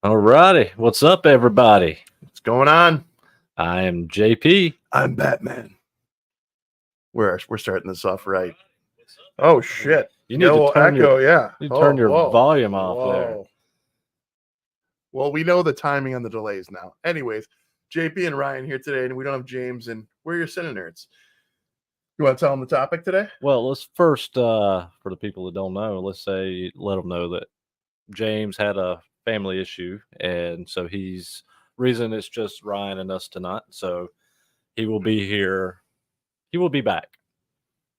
All righty. What's up, everybody? What's going on? I am JP. I'm Batman. We're starting this off right. Oh shit! You need to turn echo. your turn your volume off there. Well, we know the timing on the delays now. Anyways, JP and Ryan here today, and we don't have James, and we're your CineNerds. You want to tell them the topic today? Well, let's first, for the people that don't know, let them know that James had a family issue, and so reason it's just Ryan and us tonight. So he will be here. He will be back,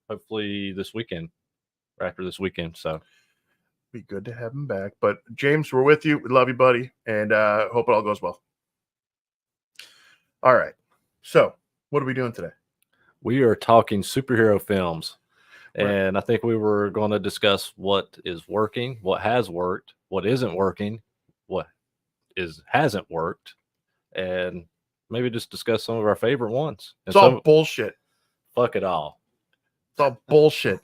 hopefully this weekend, or after this weekend. So be good to have him back. But James, we're with you. We love you, buddy, and hope it all goes well. All right. So, what are we doing today? We are talking superhero films. Right. And I think we were going to discuss what is working, what has worked, what isn't working, what hasn't worked, and maybe just discuss some of our favorite ones. It's all bullshit. Fuck it all. It's all bullshit.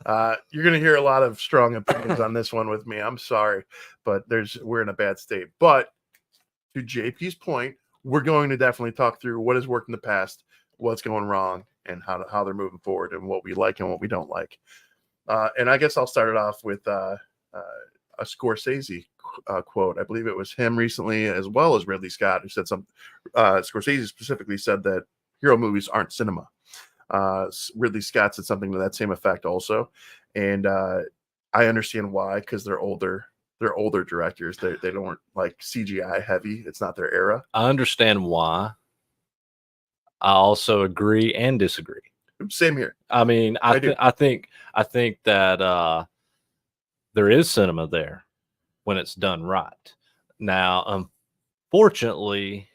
You're going to hear a lot of strong opinions on this one with me. I'm sorry, but we're in a bad state. But to JP's point, we're going to definitely talk through what has worked in the past, what's going wrong, and how they're moving forward, and what we like and what we don't like. And I guess I'll start it off with a Scorsese quote. I believe it was him recently, as well as Ridley Scott, who said something. Scorsese specifically said that hero movies aren't cinema. Ridley Scott said something to that same effect also, and I understand why, because they're older. They're older directors. They don't like CGI heavy. It's not their era. I understand why. I also agree and disagree. Same here. I mean, I think that there is cinema there when it's done right. Now, unfortunately,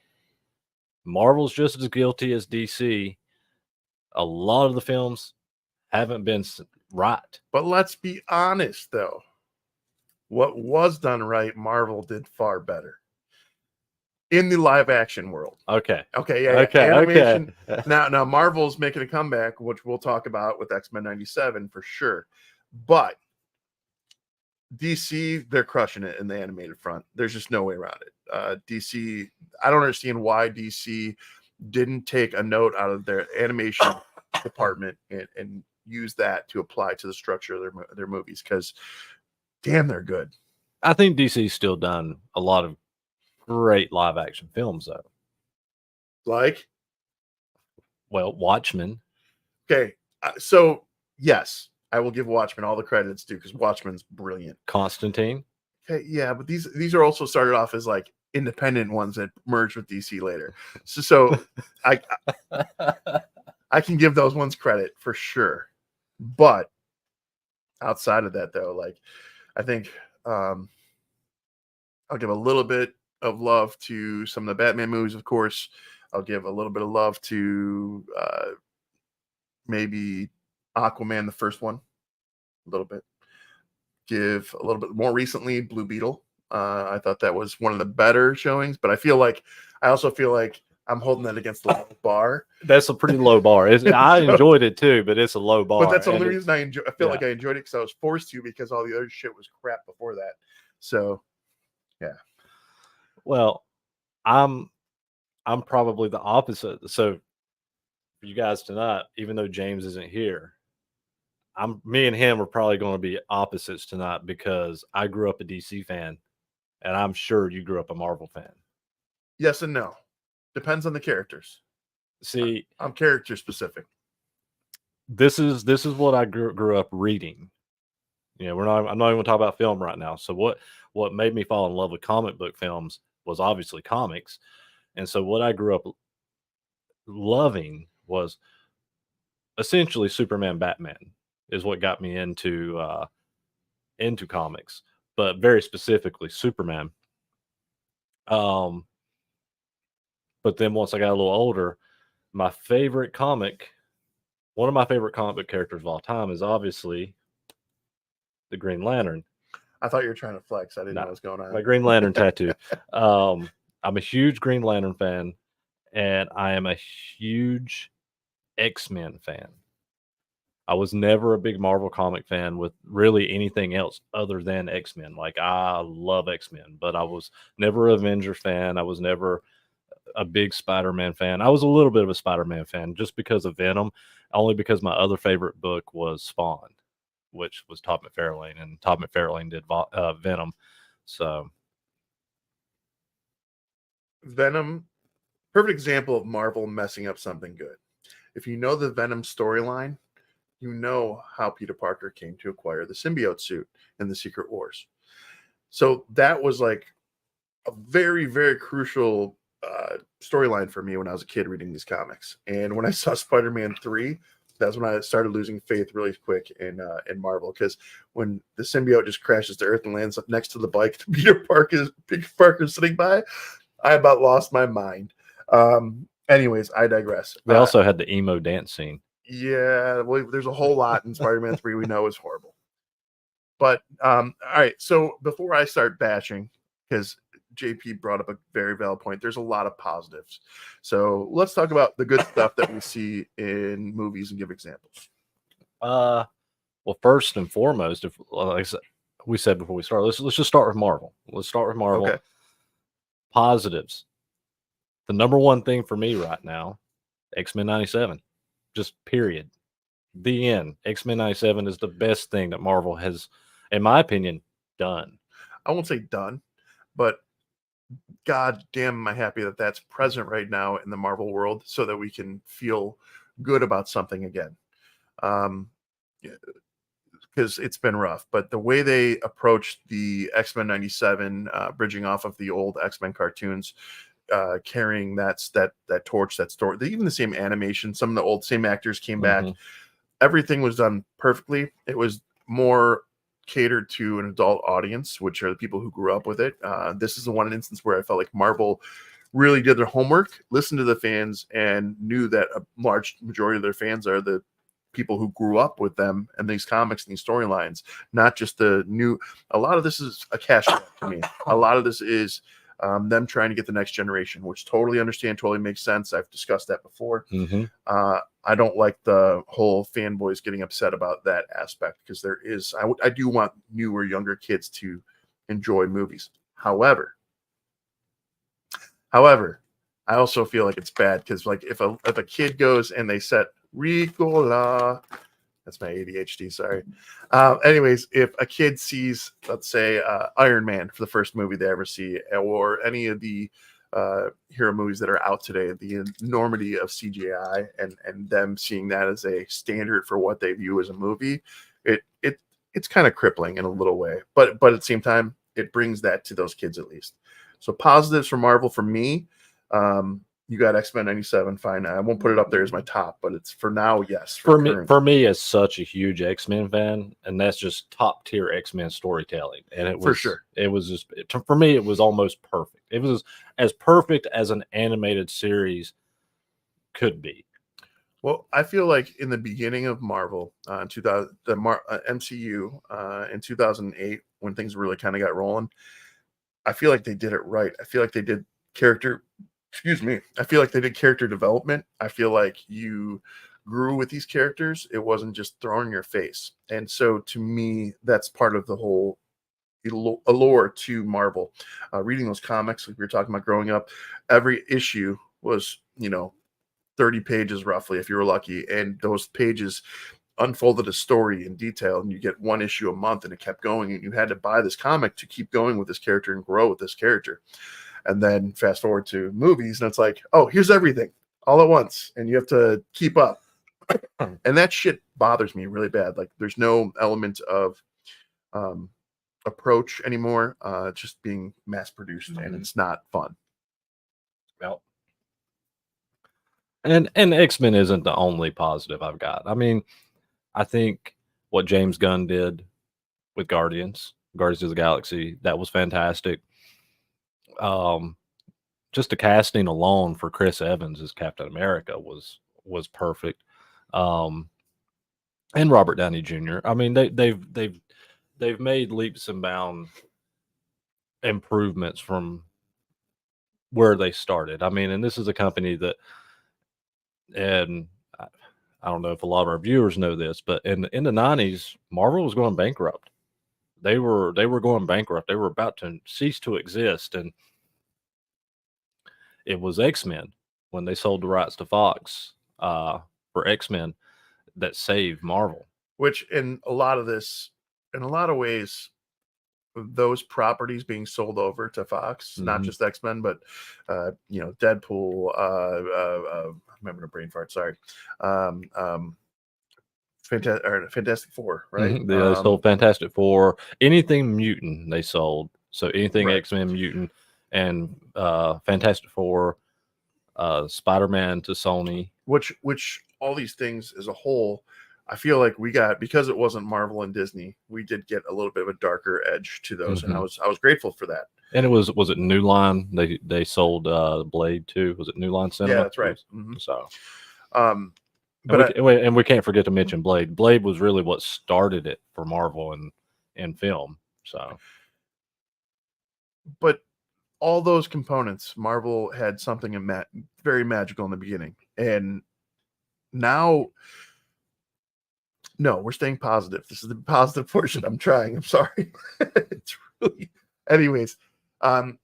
Marvel's just as guilty as DC. A lot of the films haven't been right. But let's be honest, though. What was done right, Marvel did far better. In the live action world. Okay. Yeah. Animation. Okay. Now Marvel's making a comeback, which we'll talk about with X-Men 97 for sure. But DC, they're crushing it in the animated front. There's just no way around it. DC, I don't understand why DC didn't take a note out of their animation department and use that to apply to the structure of their movies, because damn, they're good. I think DC's still done a lot of great live action films, though. Like? Well, Watchmen. Okay. So, yes, I will give Watchmen all the credits due, because Watchmen's brilliant. Constantine. Okay, yeah, but these are also started off as like independent ones that merged with DC later. So I can give those ones credit for sure. But outside of that, though, like, I think I'll give a little bit of love to some of the Batman movies, of course. I'll give a little bit of love to maybe Aquaman, the first one, a little bit. Give a little bit more recently, Blue Beetle. I thought that was one of the better showings, but I also feel like I'm holding that against the low bar. That's a pretty low bar. I enjoyed it too, but it's a low bar. But that's the only reason I feel like I enjoyed it, because I was forced to, because all the other shit was crap before that. So, yeah. Well, I'm probably the opposite. So for you guys tonight, even though James isn't here, me and him are probably going to be opposites tonight, because I grew up a DC fan, and I'm sure you grew up a Marvel fan. Yes and no. Depends on the characters. See, I'm character specific. This is what I grew up reading. I'm not even going to talk about film right now. So what made me fall in love with comic book films was obviously comics. And so what I grew up loving was essentially Superman, Batman is what got me into comics, but very specifically Superman. But then once I got a little older, one of my favorite comic book characters of all time is obviously the Green Lantern. I thought you were trying to flex. I didn't know what was going on. My Green Lantern tattoo. I'm a huge Green Lantern fan, and I am a huge X-Men fan. I was never a big Marvel comic fan with really anything else other than X-Men. Like I love X-Men, but I was never an Avenger fan. I was never a big Spider-Man fan. I was a little bit of a Spider-Man fan just because of Venom, only because my other favorite book was Spawn, which was Todd McFarlane, and Todd McFarlane did Venom. So Venom, perfect example of Marvel messing up something good. If you know the Venom storyline, you know how Peter Parker came to acquire the symbiote suit in the Secret Wars. So that was like a very, very crucial storyline for me when I was a kid reading these comics. And when I saw Spider-Man 3, that's when I started losing faith really quick in Marvel, because when the symbiote just crashes to Earth and lands up next to the bike Peter Parker's sitting by, I about lost my mind. Anyways, I digress. they also had the emo dance scene. Yeah, well, there's a whole lot in Spider-Man 3 we know is horrible. But all right, so before I start bashing, because JP brought up a very valid point, there's a lot of positives. So let's talk about the good stuff that we see in movies and give examples. Well, first and foremost, if like we said before we start, let's just start with Marvel. Let's start with Marvel. Okay. Positives. The number one thing for me right now, X-Men 97. Just period. The end. X-Men 97 is the best thing that Marvel has, in my opinion, done. I won't say done, but god damn am I happy that that's present right now in the Marvel world so that we can feel good about something again. Because it's been rough, but the way they approached the X-Men 97, bridging off of the old X-Men cartoons, carrying that torch, that story, even the same animation, some of the old same actors came back. Everything was done perfectly. It was more catered to an adult audience, which are the people who grew up with it. This is the one instance where I felt like Marvel really did their homework, listened to the fans, and knew that a large majority of their fans are the people who grew up with them and these comics and these storylines, not just the new. A lot of this is a cash grab to me. A lot of this is them trying to get the next generation, which totally understand, totally makes sense. I've discussed that before. I don't like the whole fanboys getting upset about that aspect, because there is, I do want newer, younger kids to enjoy movies. However, I also feel like it's bad because, like, if a kid goes and they set Ricola, that's my ADHD, sorry. Anyways, if a kid sees, let's say, Iron Man for the first movie they ever see, or any of the hero movies that are out today, the enormity of CGI and them seeing that as a standard for what they view as a movie, it's kind of crippling in a little way. But at the same time, it brings that to those kids at least. So positives for Marvel for me. You got X-Men 97, fine. I won't put it up there as my top, but it's for now, yes. For me, as such a huge X-Men fan, and that's just top tier X-Men storytelling. And it was, for sure, it was just, for me, it was almost perfect. It was as perfect as an animated series could be. Well, I feel like in the beginning of Marvel, 2000, the MCU in 2008, when things really kind of got rolling, I feel like they did it right. I feel like they did I feel like they did character development. I feel like you grew with these characters. It wasn't just thrown in your face. And so to me, that's part of the whole allure to Marvel. Reading those comics, like we were talking about growing up, every issue was, 30 pages roughly, if you were lucky. And those pages unfolded a story in detail, and you get one issue a month, and it kept going. And you had to buy this comic to keep going with this character and grow with this character. And then fast forward to movies, and it's like, oh, here's everything all at once, and you have to keep up. And that shit bothers me really bad. Like, there's no element of approach anymore. Just being mass produced, and it's not fun. Well, and X-Men isn't the only positive I've got. I mean, I think what James Gunn did with Guardians of the Galaxy, that was fantastic. Just the casting alone for Chris Evans as Captain America was perfect. And Robert Downey Jr. I mean, they've made leaps and bound improvements from where they started. I mean, and this is a company that, and I don't know if a lot of our viewers know this, but in the 90s, Marvel was going bankrupt. They were going bankrupt. They were about to cease to exist, and it was X-Men when they sold the rights to Fox for X-Men that saved Marvel. Which in a lot of ways, those properties being sold over to Fox, not just X-Men, but Deadpool, I'm having a brain fart, sorry. Fantastic Four, right? They sold Fantastic Four, anything mutant they sold. So anything Right. X-Men mutant and Fantastic Four, Spider-Man to Sony. Which all these things as a whole, I feel like we got, because it wasn't Marvel and Disney, we did get a little bit of a darker edge to those, and I was grateful for that. And it was it New Line? They sold Blade too. Was it New Line Cinema? Yeah, that's right. So, and we can't forget to mention Blade. Blade was really what started it for Marvel and film. So, but all those components, Marvel had something very magical in the beginning, and now, no, we're staying positive. This is the positive portion. I'm trying. I'm sorry. It's really, anyways.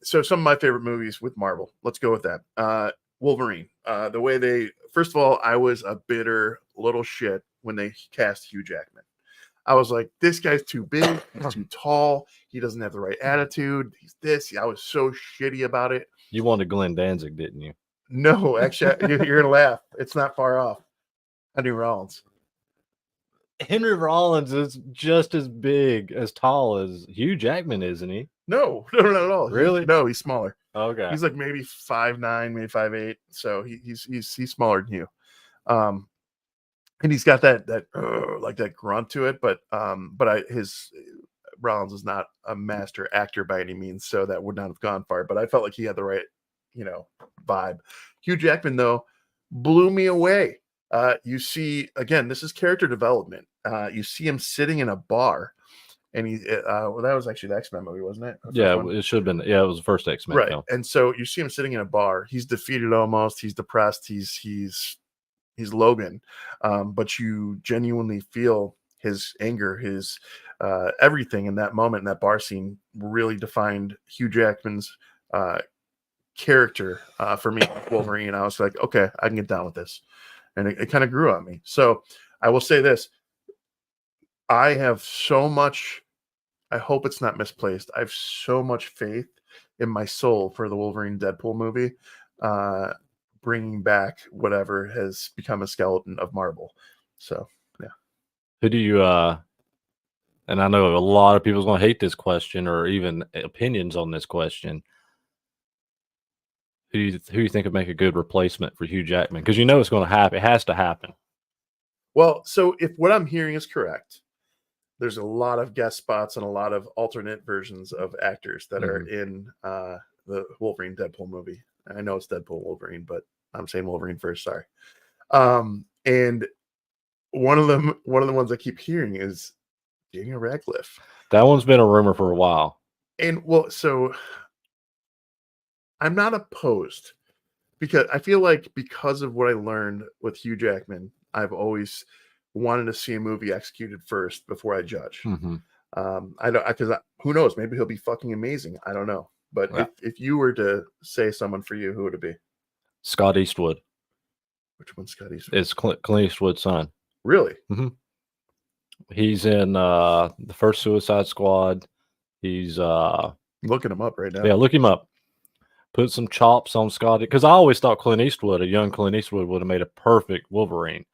So some of my favorite movies with Marvel. Let's go with that. Wolverine. The way they, first of all, I was a bitter little shit when they cast Hugh Jackman. I was like, this guy's too big, he's too tall, he doesn't have the right attitude, he's this. I was so shitty about it. You wanted Glenn Danzig, didn't you? No, actually, you're gonna laugh. It's not far off. Henry Rollins. Henry Rollins is just as big, as tall as Hugh Jackman, isn't he? No, not at all. Really? No, he's smaller. Okay. He's like maybe 5'9", maybe 5'8". So he's smaller than you. And he's got that like that grunt to it, but his Rollins is not a master actor by any means, so that would not have gone far. But I felt like he had the right, vibe. Hugh Jackman though blew me away. You see, again, this is character development. You see him sitting in a bar, and he well, that was actually the X-Men movie, wasn't it? Yeah, it should have been. Yeah, it was the first X-Men right film. And so you see him sitting in a bar. He's defeated almost. He's depressed. He's Logan, but you genuinely feel his anger, his everything in that moment. In that bar scene really defined Hugh Jackman's character for me, Wolverine. I was like, okay, I can get down with this, and it kind of grew on me. So I will say this: I have so much. I hope it's not misplaced. I have so much faith in my soul for the Wolverine Deadpool movie. Bringing back whatever has become a skeleton of Marvel. So, yeah. Who do you, and I know a lot of people's going to hate this question or even opinions on this question. Who do you think would make a good replacement for Hugh Jackman? Because it's going to happen. It has to happen. Well, so if what I'm hearing is correct, there's a lot of guest spots and a lot of alternate versions of actors that are in the Wolverine Deadpool movie. I know it's Deadpool Wolverine, but I'm saying Wolverine first. Sorry. And one of the ones I keep hearing is Daniel Radcliffe. That one's been a rumor for a while. And well, so I'm not opposed, because I feel like because of what I learned with Hugh Jackman, I've always wanted to see a movie executed first before I judge. I don't, because who knows? Maybe he'll be fucking amazing. I don't know. But yeah. if you were to say someone for you, who would it be? Scott Eastwood. Which one's Scott Eastwood? It's Clint Eastwood's son. Really? He's in the first Suicide Squad. He's looking him up right now. Yeah, look him up. Put some chops on Scott, because I always thought Clint Eastwood, a young Clint Eastwood, would have made a perfect Wolverine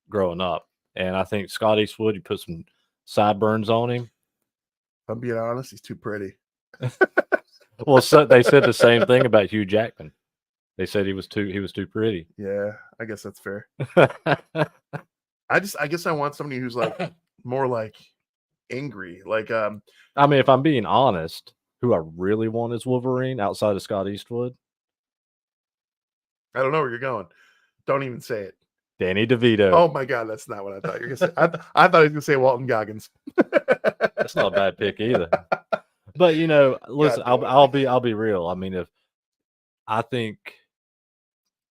growing up. And I think Scott Eastwood, you put some sideburns on him. If I'm being honest, he's too pretty. Well, they said the same thing about Hugh Jackman. They said he was too pretty. Yeah, I guess that's fair. I guess I want somebody who's like more like angry. Like I mean, if I'm being honest, who I really want is Wolverine outside of Scott Eastwood. I don't know where you're going. Don't even say it. Danny DeVito. Oh my God, that's not what I thought you were gonna say. I thought he was gonna say Walton Goggins. That's not a bad pick either. But listen, I'll be real. I mean, I think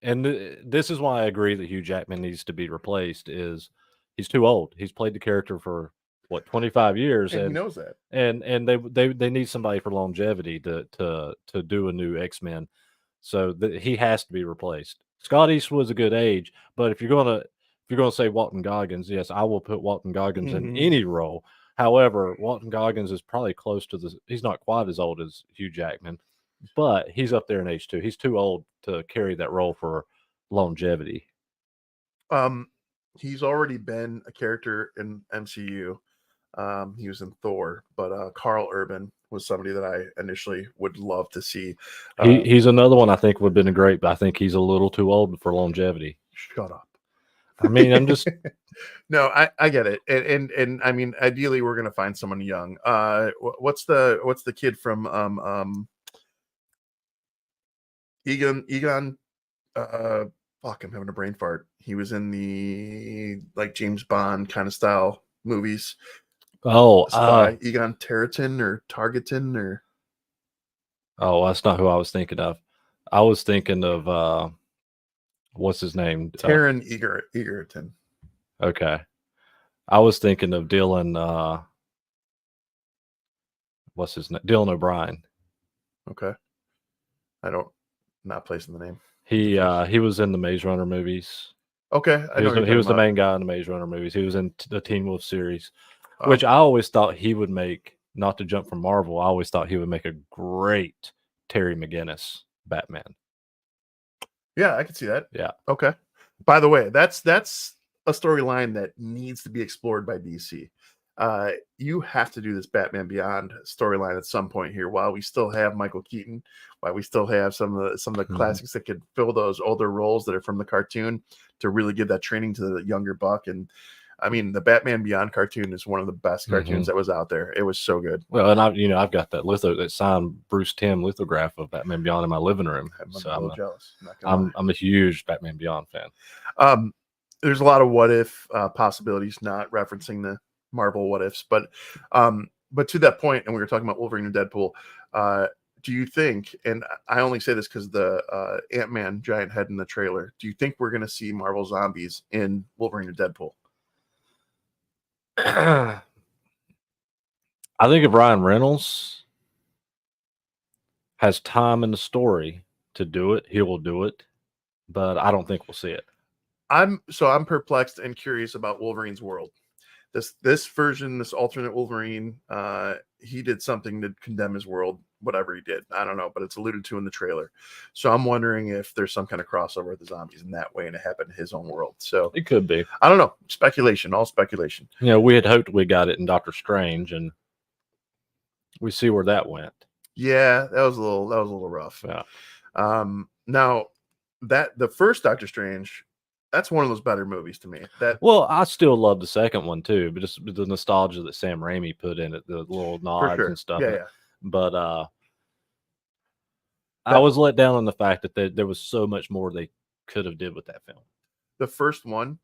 this is why I agree that Hugh Jackman needs to be replaced. Is he's too old. He's played the character for what 25 years, And he and knows that. they need somebody for longevity to do a new X-Men. So he has to be replaced. Scott Eastwood's a good age, but if you're gonna say Walton Goggins, yes, I will put Walton Goggins in any role. However, Walton Goggins is probably close to he's not quite as old as Hugh Jackman, but he's up there in age too. He's too old to carry that role for longevity. He's already been a character in MCU. He was in Thor, but Carl Urban was somebody that I initially would love to see. He's another one I think would have been great, but I think he's a little too old for longevity. Shut up. I mean, I'm just no, I get it, and I mean, ideally, we're gonna find someone young. What's the kid from Egon? Fuck, I'm having a brain fart. He was in the like James Bond kind of style movies. Oh, Egon Tarleton or Targeton or oh, that's not who I was thinking of. I was thinking of what's his name? Taron Egerton. Okay, I was thinking of Dylan. What's his name? Dylan O'Brien. Okay, not placing the name. He was in the Maze Runner movies. Okay, he was the main guy in the Maze Runner movies. He was in the Teen Wolf series, which I always thought he would make. Not to jump from Marvel, I always thought he would make a great Terry McGinnis Batman. Yeah, I can see that. Yeah. Okay. By the way, that's a storyline that needs to be explored by DC. You have to do this Batman Beyond storyline at some point here, while we still have Michael Keaton, while we still have some of the classics that could fill those older roles that are from the cartoon, to really give that training to the younger buck. And I mean, the Batman Beyond cartoon is one of the best cartoons that was out there. It was so good. Well, and I've got that signed Bruce Timm lithograph of Batman Beyond in my living room. So I'm a little jealous. I'm a huge Batman Beyond fan. There's a lot of what if possibilities, not referencing the Marvel what ifs, but to that point, and we were talking about Wolverine and Deadpool. Do you think, and I only say this because the Ant-Man giant head in the trailer, do you think we're going to see Marvel zombies in Wolverine and Deadpool? I think if Ryan Reynolds has time in the story to do it, he will do it. But I don't think we'll see it. I'm perplexed and curious about Wolverine's world. This version, this alternate Wolverine, he did something to condemn his world, whatever he did. I don't know, but it's alluded to in the trailer. So I'm wondering if there's some kind of crossover with the zombies in that way, and it happened in his own world. So it could be. I don't know. Speculation, all speculation. You know, we had hoped we got it in Doctor Strange, and we see where that went. Yeah, that was a little rough. Yeah. Now that the first Doctor Strange, that's one of those better movies to me. Well, I still love the second one too, but just the nostalgia that Sam Raimi put in it, the little nods and stuff. Yeah. But I was let down on the fact that there was so much more they could have did with that film. The first one,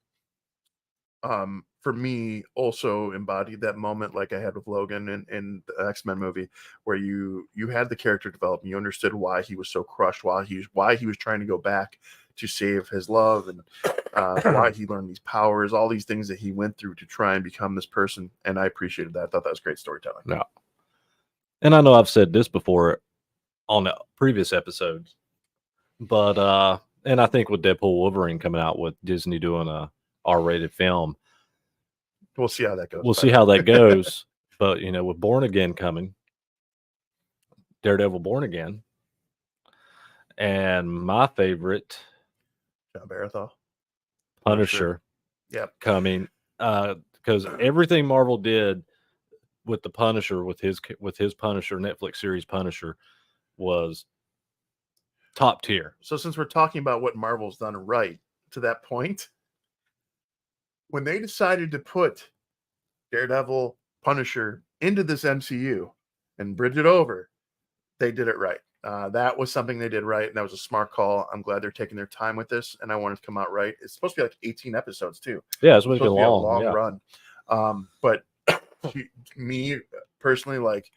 for me, also embodied that moment like I had with Logan in the X-Men movie, where you had the character develop, and you understood why he was so crushed, why he was trying to go back to save his love, and why he learned these powers, all these things that he went through to try and become this person. And I appreciated that. I thought that was great storytelling. Yeah. And I know I've said this before on the previous episodes, but and I think with Deadpool Wolverine coming out, with Disney doing a R-rated film, we'll see how that goes. We'll see how that goes. But you know, with Born Again coming, Daredevil Born Again, and my favorite, John Baratheon, Punisher. Yep. Coming, because everything Marvel did with the Punisher, with his Punisher Netflix series Punisher, was top tier. So since we're talking about what Marvel's done right to that point, when they decided to put Daredevil, Punisher into this MCU and bridge it over, they did it right. That was something they did right, and that was a smart call. I'm glad they're taking their time with this, and I want it to come out right. It's supposed to be like 18 episodes too. Yeah, it's supposed to be a long run. But me personally, like,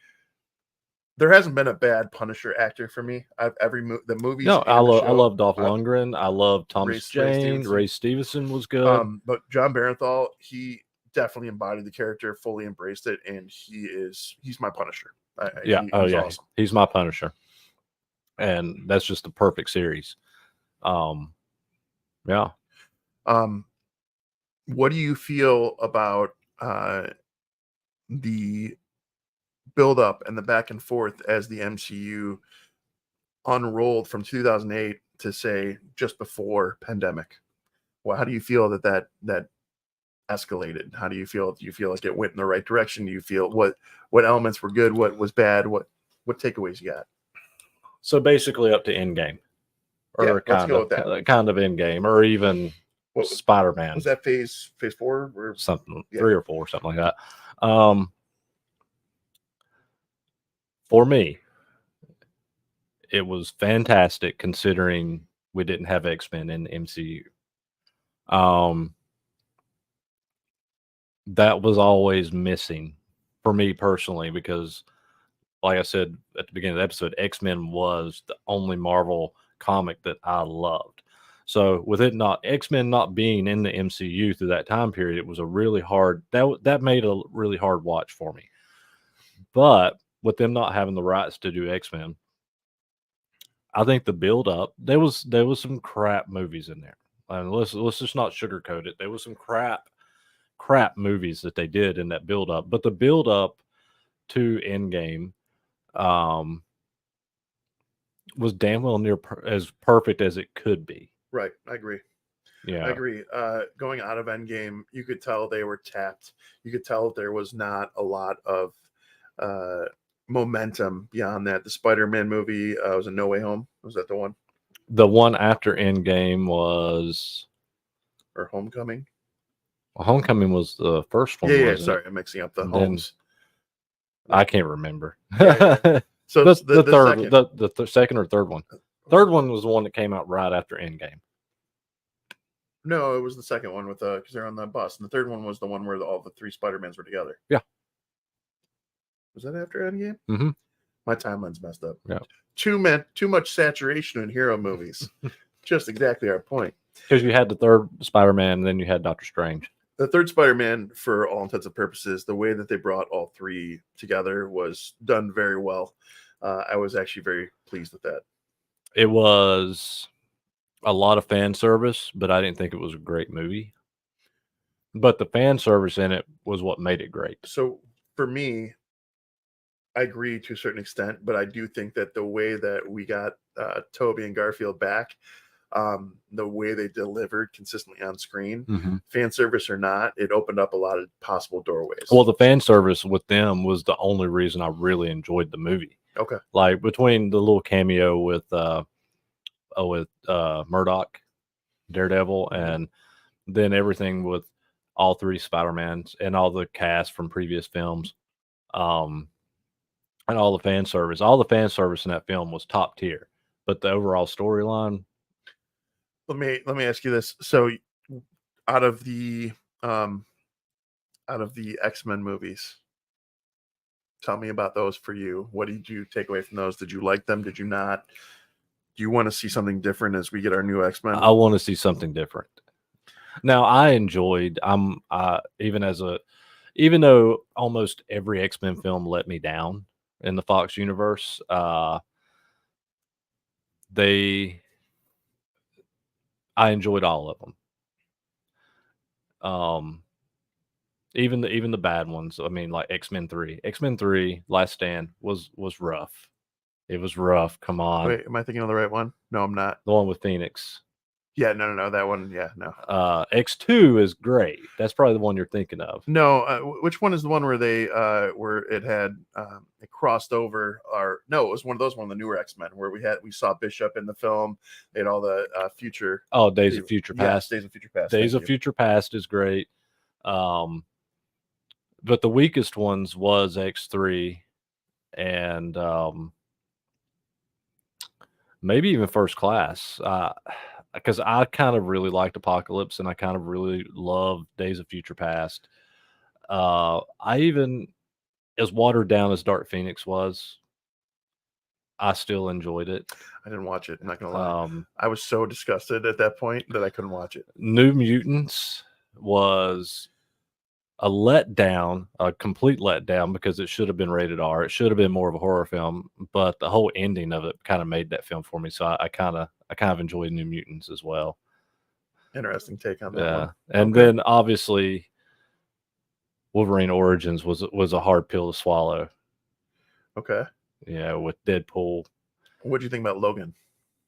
there hasn't been a bad Punisher actor for me. The movies No, and the I show. love Dolph Lundgren. I love Thomas Ray Jane. Stevenson. Ray Stevenson was good. But John Barenthal, he definitely embodied the character, fully embraced it, and he's my Punisher. Yeah. He's awesome. He's my Punisher, and that's just the perfect series. Yeah. What do you feel about the build up and the back and forth as the MCU unrolled from 2008 to say just before pandemic? Well, how do you feel that escalated? How do you feel? Do you feel like it went in the right direction? Do you feel what elements were good? What was bad? What takeaways you got? So basically up to Endgame. Or Yeah, let's go with that. Kind of Endgame, or even Spider-Man. Was that phase 4 or something? Yeah. 3 or 4, something like that. For me, it was fantastic considering we didn't have X-Men in the MCU. That was always missing for me personally, because like I said at the beginning of the episode, X-Men was the only Marvel comic that I loved. So with it X-Men not being in the MCU through that time period, it was a really hard, that made a really hard watch for me. But with them not having the rights to do X-Men, I think the build up, there was some crap movies in there. And let's just not sugarcoat it. There was some crap movies that they did in that build up, but the build up to Endgame was damn well near as perfect as it could be. Right, I agree. Yeah, I agree. Going out of Endgame, you could tell they were tapped. You could tell there was not a lot of momentum beyond that. The Spider-Man movie was a No Way Home. Was that the one? The one after Endgame was, or Homecoming? Well, Homecoming was the first one. Yeah. Sorry, I'm mixing up the homes. I can't remember. Yeah. So the third, the second or third one. Third one was the one that came out right after Endgame. No, it was the second one with because they're on the bus, and the third one was the one where all the 3 Spider-Mans were together. Yeah. Was that after Endgame? Mm-hmm. My timeline's messed up. Yeah. Too much saturation in hero movies. Just exactly our point. Because you had the third Spider-Man, and then you had Doctor Strange. The third Spider-Man, for all intents and purposes, the way that they brought all 3 together was done very well. I was actually very pleased with that. It was a lot of fan service, but I didn't think it was a great movie. But the fan service in it was what made it great. So for me, I agree to a certain extent, but I do think that the way that we got Tobey and Garfield back, the way they delivered consistently on screen, fan service or not, it opened up a lot of possible doorways. Well, the fan service with them was the only reason I really enjoyed the movie. Okay. Like between the little cameo with Murdoch, Daredevil, and then everything with all 3 Spider-Mans and all the cast from previous films, and all the fan service. All the fan service in that film was top tier, but the overall storyline. Let me ask you this. So out of the X-Men movies, tell me about those for you. What did you take away from those? Did you like them? Did you not? Do you want to see something different as we get our new X-Men? I want to see something different. Now, I enjoyed, even though almost every X-Men film let me down in the Fox universe, I enjoyed all of them. Even the bad ones. I mean, like X-Men 3, Last Stand was rough. It was rough. Come on. Wait, am I thinking of the right one? No, I'm not. The one with Phoenix. Yeah, no, that one. Yeah, no. X2 is great. That's probably the one you're thinking of. No, which one is the one where they where it had it crossed over? Or no, it was one of those, one of the newer X-Men where we saw Bishop in the film. They had all the future. Oh, Days of Future Past. Days of Future Past. Days of Future Past is great. But the weakest ones was X3 and maybe even First Class. Because I kind of really liked Apocalypse and I kind of really loved Days of Future Past. I even, as watered down as Dark Phoenix was, I still enjoyed it. I didn't watch it. I'm not gonna lie. I was so disgusted at that point that I couldn't watch it. New Mutants was a letdown, a complete letdown, because it should have been rated R. It should have been more of a horror film, but the whole ending of it kind of made that film for me. So I kind of enjoyed New Mutants as well. Interesting take on that one. And then obviously Wolverine Origins was a hard pill to swallow. Okay. Yeah, with Deadpool. What do you think about Logan?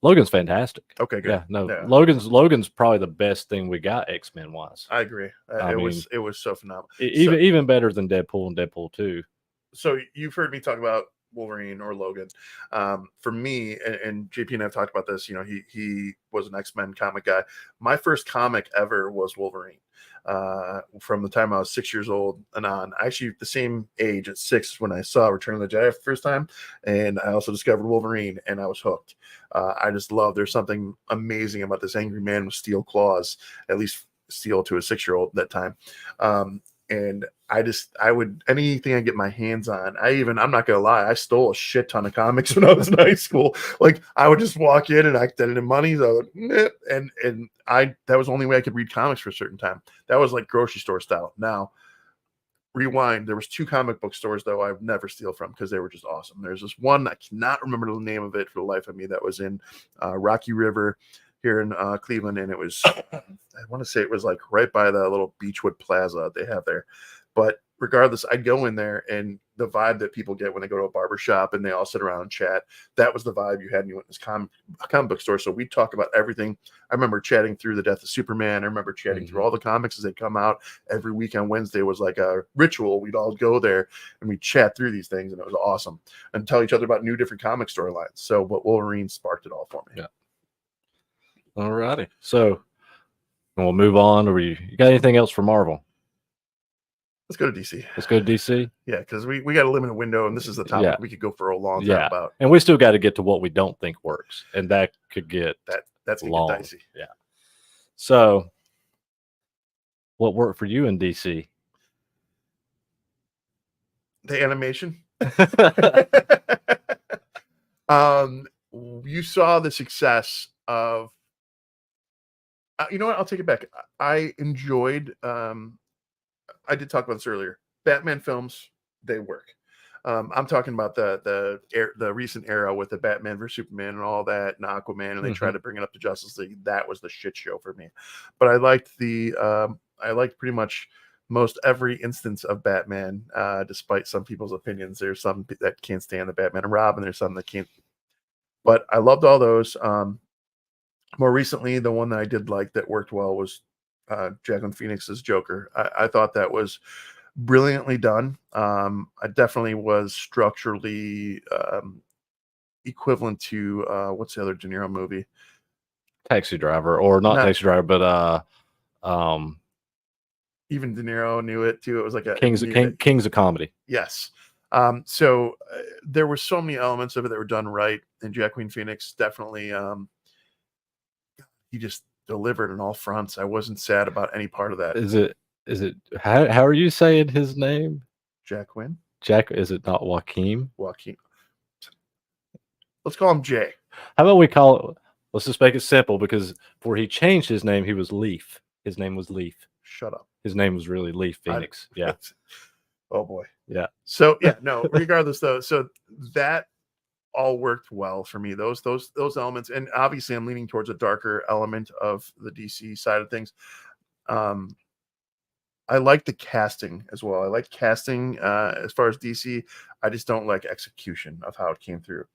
Logan's fantastic. Okay, good. Yeah, no, yeah. Logan's probably the best thing we got X-Men wise. I agree. It was so phenomenal. Even better than Deadpool and Deadpool 2. So you've heard me talk about Wolverine or Logan. For me, and JP and I've talked about this, you know, he was an X-Men comic guy. My first comic ever was Wolverine. From the time I was 6 years old and on. Actually, the same age at 6 when I saw Return of the Jedi for the first time, and I also discovered Wolverine, and I was hooked. I just love. There's something amazing about this angry man with steel claws, at least steel to a 6-year-old at that time. And I would, anything I get my hands on. I'm not gonna lie, I stole a shit ton of comics when I was in high school. Like I would just walk in and I didn't have money, so and that was the only way I could read comics for a certain time. That was like grocery store style. Now, rewind. There was 2 comic book stores though I would never steal from because they were just awesome. There's this one, I cannot remember the name of it for the life of me, that was in Rocky River here in Cleveland, and it was, I want to say it was like right by the little Beechwood Plaza they have there. But regardless, I'd go in there, and the vibe that people get when they go to a barber shop and they all sit around and chat, that was the vibe you had when you went to this comic book store. So we talk about everything. I remember chatting through the death of Superman. I remember chatting through all the comics as they come out. Every week on Wednesday was like a ritual. We'd all go there and we'd chat through these things, and it was awesome, and tell each other about new different comic storylines. So, but Wolverine sparked it all for me. Yeah. All righty. So we'll move on. Or you got anything else for Marvel? Let's go to DC. Let's go to DC. Yeah, because we got a limited window, and this is the topic we could go for a long time about. And we still got to get to what we don't think works, and that could get that's long. Get dicey. Yeah. So, what worked for you in DC? The animation. You saw the success of. You know what? I'll take it back. I enjoyed. I did talk about this earlier. Batman films, they work. I'm talking about the recent era with the Batman vs Superman and all that, and Aquaman, and they tried to bring it up to Justice League. That was the shit show for me. But I liked I liked pretty much most every instance of Batman, despite some people's opinions. There's some that can't stand the Batman and Robin. There's some that can't. But I loved all those. More recently, the one that I did like that worked well was Joaquin Phoenix's Joker. I thought that was brilliantly done. I definitely was structurally equivalent to what's the other De Niro movie? Taxi Driver, or not Taxi Driver, but even De Niro knew it too. It was like a Kings of Comedy. Yes. So there were so many elements of it that were done right, and Joaquin Phoenix definitely he just delivered on all fronts. I wasn't sad about any part of that. Is it how are you saying his name? Jacquin? Is it not Joaquin? Joaquin. Let's call him Jay. How about let's just make it simple, because before he changed his name, he was Leaf. His name was Leaf. Shut up. His name was really Leaf Phoenix. Yeah. Oh boy. Yeah. So yeah, no, regardless though, so that all worked well for me. Those elements, and obviously I'm leaning towards a darker element of the DC side of things. I like the casting as well. I like casting as far as DC. I just don't like execution of how it came through.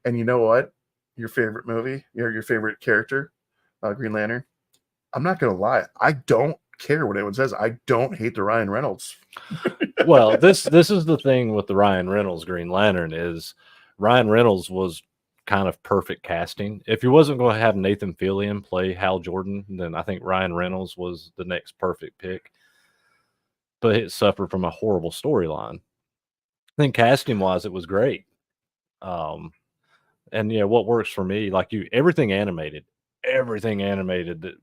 And you know what? Your favorite movie, your favorite character, Green Lantern. I'm not gonna lie. I don't care what anyone says. I don't hate the Ryan Reynolds. Well, this is the thing with the Ryan Reynolds Green Lantern is Ryan Reynolds was kind of perfect casting. If you wasn't going to have Nathan Fillion play Hal Jordan, then I think Ryan Reynolds was the next perfect pick. But it suffered from a horrible storyline. I think casting wise, it was great. And yeah, what works for me, like everything animated that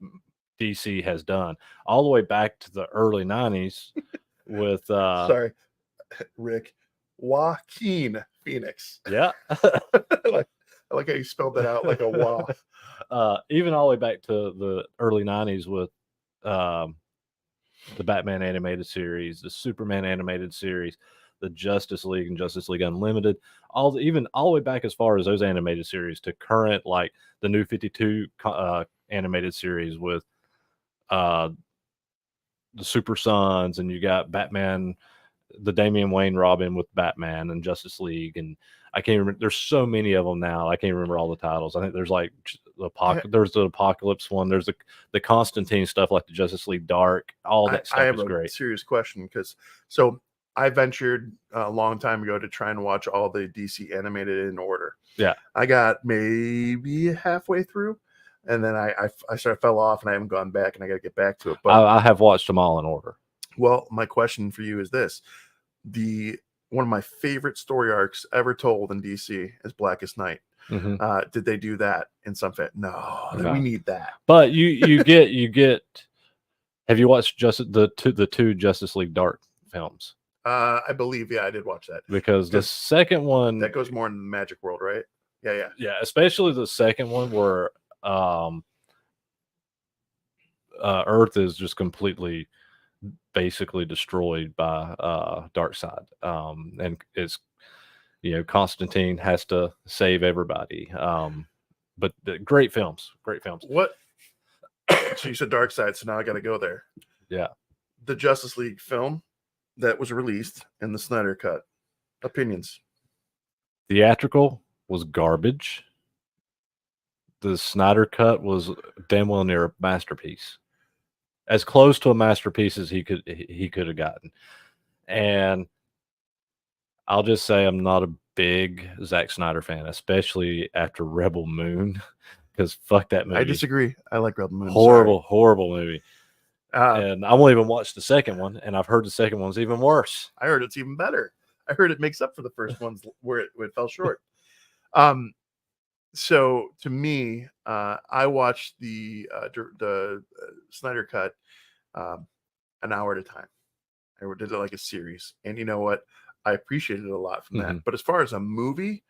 DC has done, all the way back to the early 90s with sorry, Rick, Joaquin Phoenix. Yeah. I like how you spelled that out like a wah. Even all the way back to the early 90s with um, the Batman animated series, the Superman animated series, the Justice League and Justice League Unlimited, even all the way back as far as those animated series to current, like the new 52 animated series with uh, the Super Sons, and you got Batman, the Damian Wayne Robin with Batman and Justice League, and I can't remember. There's so many of them now. I can't remember all the titles. I think there's like there's the Apocalypse one. There's the Constantine stuff like the Justice League Dark. All that I stuff have is a great. serious question because so I ventured a long time ago to try and watch all the DC animated in order. Yeah. I got maybe halfway through, and then I sort of fell off, and I haven't gone back, and I got to get back to it. But I have watched them all in order. well, my question for you is this: one of my favorite story arcs ever told in DC is Blackest Night. Mm-hmm. Did they do that in some fit? No, No. we need that. But you get. Have you watched just the two Justice League Dark films? I believe, yeah, I did watch that Because the second one that goes more in the magic world, right? Yeah. Especially the second one where Earth is just completely basically destroyed by Darkseid, and it's Constantine has to save everybody. But great films. What? So you said Darkseid, so now I got to go there. Yeah. The Justice League film that was released in the Snyder Cut. Opinions. Theatrical was garbage. The Snyder Cut was damn well near a masterpiece, as close to a masterpiece as he could have gotten. And I'll just say I'm not a big Zack Snyder fan, especially after Rebel Moon, because fuck that movie. I disagree. I like Rebel Moon. Horrible movie. And I won't even watch the second one, and I've heard the second one's even worse. I heard it's even better. I heard it makes up for the first ones where it fell short. So to me, I watched the Snyder Cut an hour at a time. I did it like a series, and you know what? I appreciated it a lot from that. But as far as a movie,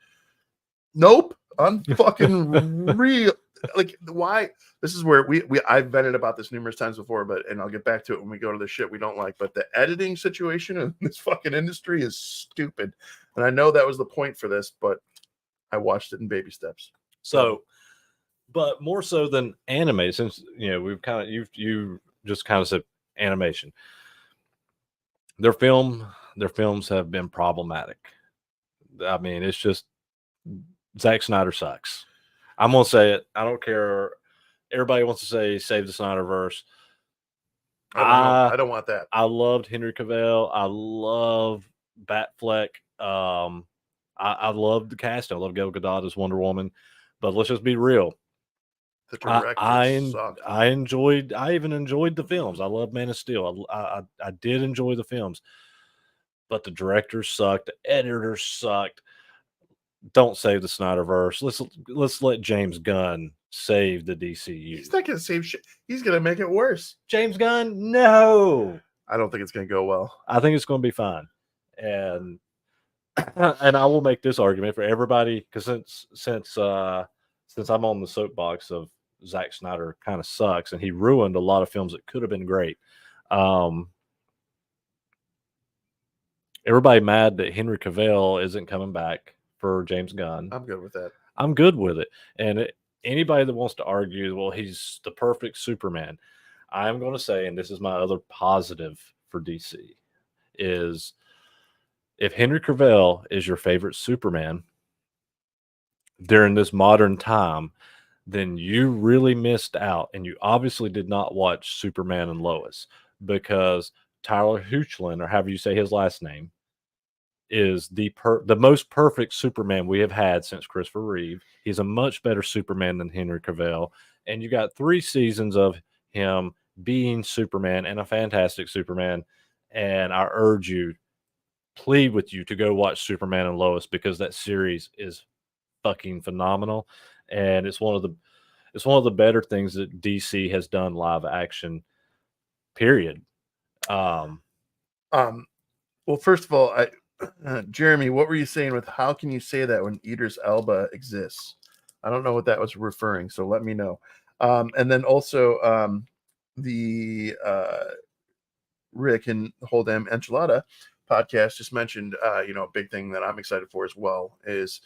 nope, unfucking real. Like, why? This is where I've vented about this numerous times before, and I'll get back to it when we go to the shit we don't like. But the editing situation in this fucking industry is stupid, and I know that was the point for this, but I watched it in baby steps. So, but more so than anime, since we've kind of you just kind of said animation. Their films have been problematic. I mean, it's just Zack Snyder sucks. I'm gonna say it. I don't care. Everybody wants to say save the Snyderverse. I don't want that. I loved Henry Cavill. I love Batfleck. I love the cast. I love Gal Gadot as Wonder Woman. But let's just be real. The director sucked. I even enjoyed the films. I love Man of Steel. I did enjoy the films, but the directors sucked. The editors sucked. Don't save the Snyderverse. Let's let James Gunn save the DCU. He's not gonna save shit. He's gonna make it worse. James Gunn, no. I don't think it's gonna go well. I think it's gonna be fine. And I will make this argument for everybody, because since I'm on the soapbox of Zack Snyder kind of sucks, and he ruined a lot of films that could have been great. Everybody mad that Henry Cavill isn't coming back for James Gunn. I'm good with that. I'm good with it. And anybody that wants to argue, well, he's the perfect Superman, I'm going to say, and this is my other positive for DC, is if Henry Cavill is your favorite Superman during this modern time, then you really missed out, and you obviously did not watch Superman and Lois, because Tyler Hoechlin, or however you say his last name, is the most perfect Superman we have had since Christopher Reeve. He's a much better Superman than Henry Cavill, and you got 3 seasons of him being Superman and a fantastic Superman. And I plead with you to go watch Superman and Lois, because that series is fucking phenomenal, and it's one of the better things that DC has done live action. Period. Well, first of all, Jeremy, what were you saying with how can you say that when Idris Elba exists? I don't know what that was referring, so let me know. And then also the Rick and the Whole Damn Enchilada podcast just mentioned, a big thing that I'm excited for as well is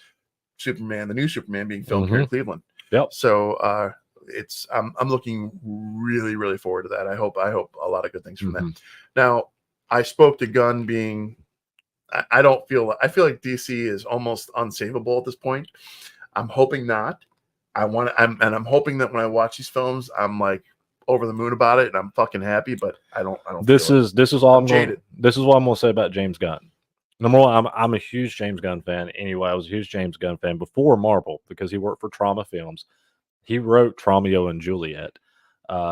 Superman, the new Superman being filmed here in Cleveland. Yep. So it's I'm looking really, really forward to that. I hope a lot of good things from that. Now, I spoke to Gunn being I feel like DC is almost unsavable at this point. I'm hoping not. I'm hoping that when I watch these films, I'm like over the moon about it and I'm fucking happy, but I don't This is all I'm jaded. This is what I'm gonna say about James Gunn. Number one, I'm a huge James Gunn fan. Anyway, I was a huge James Gunn fan before Marvel because he worked for Trauma Films. He wrote Tromeo and Juliet.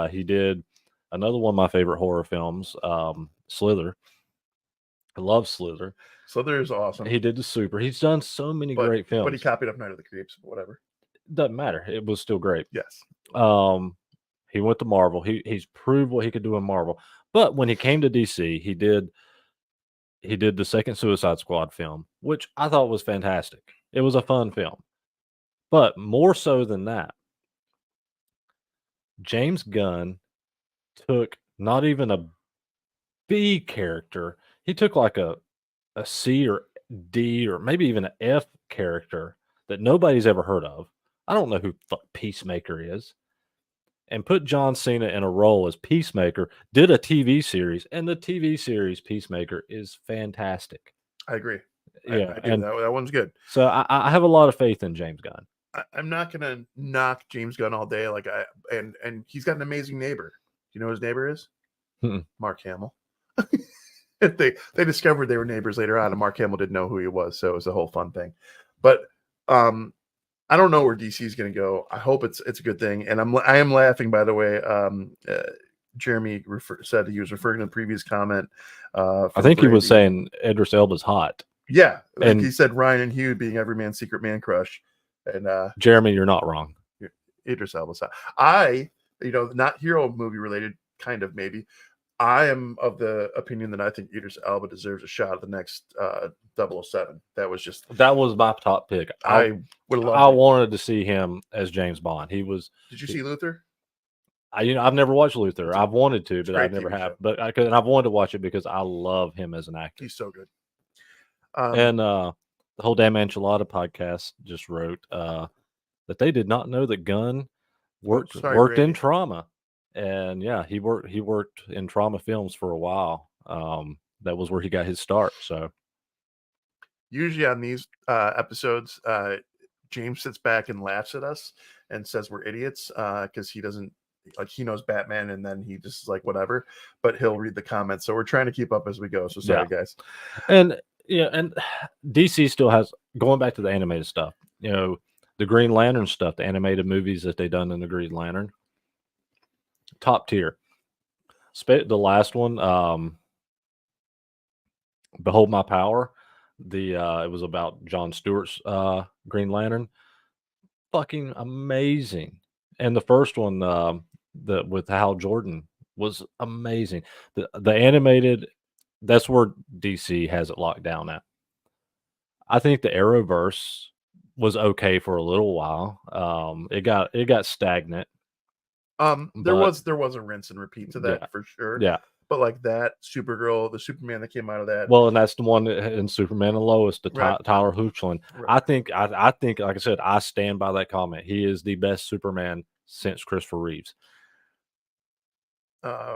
He did another one of my favorite horror films, Slither. I love Slither. Slither is awesome. He did the Super. He's done so many great films. But he copied up Night of the Creeps, whatever. Doesn't matter. It was still great. Yes. He went to Marvel. He's proved what he could do in Marvel. But when he came to DC, he did the second Suicide Squad film, which I thought was fantastic. It was a fun film. But more so than that, James Gunn took not even a B character. He took like a C or D or maybe even an F character that nobody's ever heard of. I don't know who Peacemaker is. And put John Cena in a role as Peacemaker, did a TV series, and the TV series Peacemaker is fantastic. I agree. Yeah, I do. That one's good. So I have a lot of faith in James Gunn. I'm not gonna knock James Gunn all day. And he's got an amazing neighbor. Do you know who his neighbor is? Mark Hamill. They discovered they were neighbors later on, and Mark Hamill didn't know who he was, so it was a whole fun thing. But I don't know where DC is going to go. I hope it's a good thing. And I am laughing, by the way. Jeremy said he was referring to the previous comment. I think he was saying Idris Elba's hot. Yeah, and he said Ryan and Hugh being every man's secret man crush. And Jeremy, you're not wrong. Idris Elba's hot. Not hero movie related, kind of maybe. I am of the opinion that I think Idris Elba deserves a shot at the next 007. That was my top pick. I would love. I wanted to see him as James Bond. He was. Did you see Luther? I've never watched Luther. I've wanted to, but I never have. But I've wanted to watch it because I love him as an actor. He's so good. And the Whole Damn Enchilada podcast just wrote that they did not know that Gunn worked in trauma. And yeah, he worked in Trauma Films for a while. That was where he got his start. So usually on these episodes, James sits back and laughs at us and says we're idiots because he doesn't he knows Batman and then he just is like whatever, but he'll read the comments. So we're trying to keep up as we go. So sorry, guys. And and DC still has, going back to the animated stuff, the Green Lantern stuff, the animated movies that they done in the Green Lantern. Top tier. The last one, Behold My Power. It was about Jon Stewart's Green Lantern. Fucking amazing. And the first one, with Hal Jordan, was amazing. The animated, that's where DC has it locked down at. I think the Arrowverse was okay for a little while. It got stagnant. There was a rinse and repeat to that for sure. Yeah. But like that Supergirl, the Superman that came out of that. Well, and that's the one in Superman and Lois, Tyler Hoechlin. Right. I think, like I said, I stand by that comment. He is the best Superman since Christopher Reeves.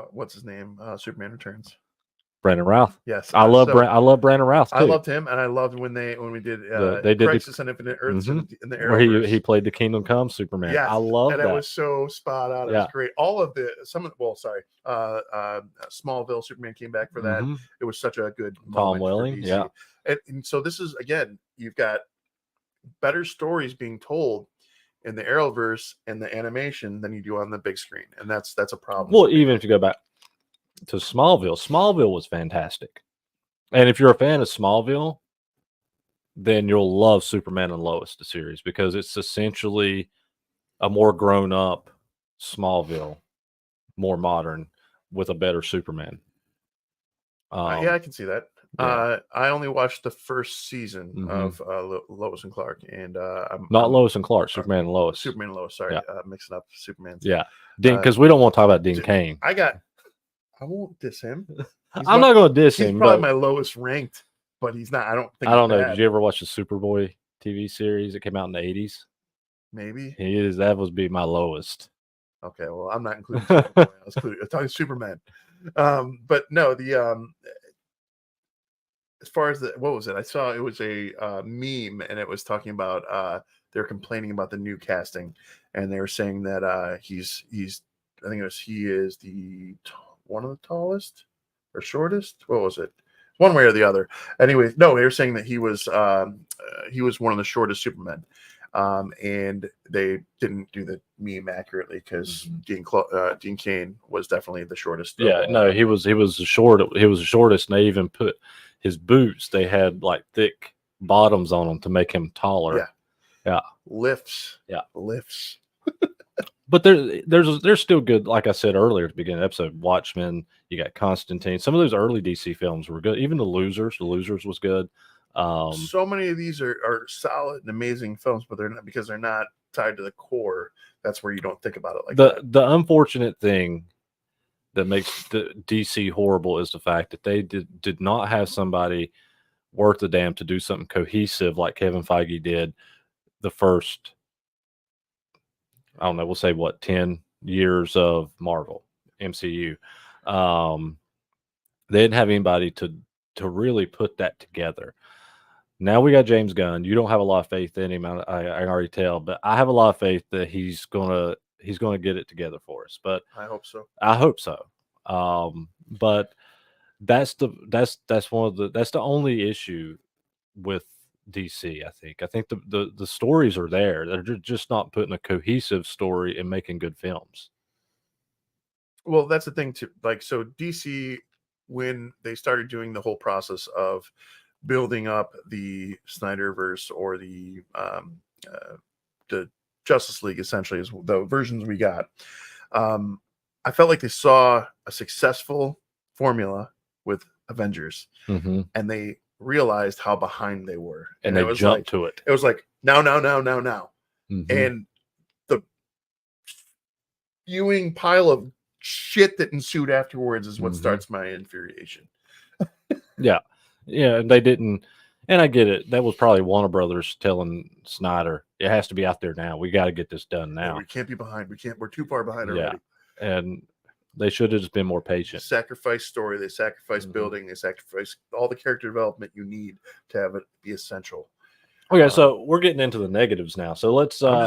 What's his name? Superman Returns. Brandon Routh. Yes, I love Brandon Routh too. I loved him, and I loved when we did they did Crisis on Infinite Earths in the Arrowverse. Where he played the Kingdom Come Superman. Yes, I love that. And it was so spot on. It was great. All of Smallville Superman came back for that. It was such a good Tom Welling. Yeah, and so this is again, you've got better stories being told in the Arrowverse and the animation than you do on the big screen, and that's a problem. Well, even if you go back to Smallville was fantastic. And if you're a fan of Smallville, then you'll love Superman and Lois, the series, because it's essentially a more grown up Smallville, more modern, with a better Superman. Yeah, I can see that. I only watched the first season Mhm. of Lois and Clark, and Not Lois and Clark, Superman and Lois. Superman and Lois. Sorry, Yeah. mixing up Superman's. Yeah, because we don't want to talk about Dean Dude, Cain. I won't diss him. I'm not going to diss He's him, probably but my lowest ranked, but he's not. I don't think. I don't he's know. bad. Did you ever watch the Superboy TV series that came out in the 80s? Maybe. That would be my lowest. Okay, well, I'm not including Superboy. I'm talking Superman. But no, as far as what was it? I saw it was a meme, and it was talking about they're complaining about the new casting, and they were saying that he's I think he is one of the tallest or shortest. What was it? One way or the other. Anyway, no, they were saying that he was one of the shortest Supermen. And they didn't do the meme accurately because Dean Cain was definitely the shortest. Yeah, no, he was the shortest, and they even put his boots. They had like thick bottoms on them to make him taller. Yeah. Lifts. Yeah. Lifts. But there's still good. Like I said earlier at the beginning of the episode, Watchmen. You got Constantine. Some of those early DC films were good. Even The Losers was good. So many of these are solid and amazing films, but they're not because they're not tied to the core. That's where you don't think about it like that. The unfortunate thing that makes the DC horrible is the fact that they did not have somebody worth a damn to do something cohesive like Kevin Feige did the first, I don't know, we'll say 10 years of Marvel MCU. They didn't have anybody to really put that together. Now we got James Gunn. You don't have a lot of faith in him. I can already tell, but I have a lot of faith that he's gonna get it together for us. But I hope so. I hope so. But that's the only issue with DC. I think the stories are there. They're just not putting a cohesive story and making good films. Well, that's the thing too. Like, so DC, when they started doing the whole process of building up the Snyderverse or the Justice League, essentially, is the versions we got. I felt like they saw a successful formula with Avengers, Mm-hmm. and they realized how behind they were, and they jumped to it. It was like now, Mm-hmm. and the spewing pile of shit that ensued afterwards is what starts my infuriation. Yeah, and they didn't. And I get it. That was probably Warner Brothers telling Snyder, it has to be out there now. We got to get this done now. Yeah, we can't be behind. We're too far behind already. And they should have just been more patient. Sacrifice story. They sacrifice building. They sacrifice all the character development you need to have it be essential. Okay, so we're getting into the negatives now. So let's. I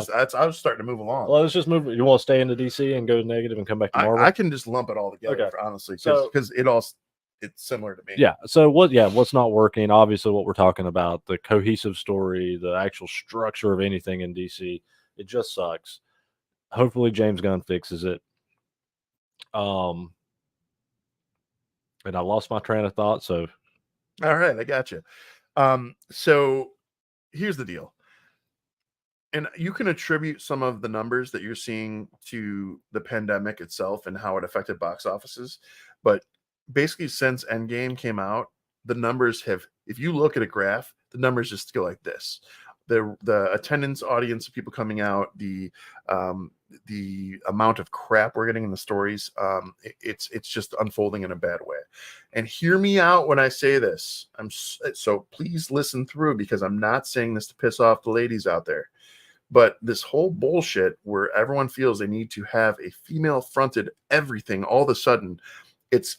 was starting to move along. Let's just move. You want to stay into DC and go negative and come back to Marvel? I can just lump it all together, honestly, because it's similar to me. Yeah. So what's not working? Obviously, what we're talking about, the cohesive story, the actual structure of anything in DC, it just sucks. Hopefully, James Gunn fixes it. And I lost my train of thought. So, all right, I got you. So here's the deal. And you can attribute some of the numbers that you're seeing to the pandemic itself and how it affected box offices. But basically, since Endgame came out, the numbers have, if you look at a graph, the numbers just go like this. The attendance, audience of people coming out, the amount of crap we're getting in the stories, it's just unfolding in a bad way. And hear me out when I say this. So please listen through, because I'm not saying this to piss off the ladies out there. But this whole bullshit where everyone feels they need to have a female fronted everything, all of a sudden, it's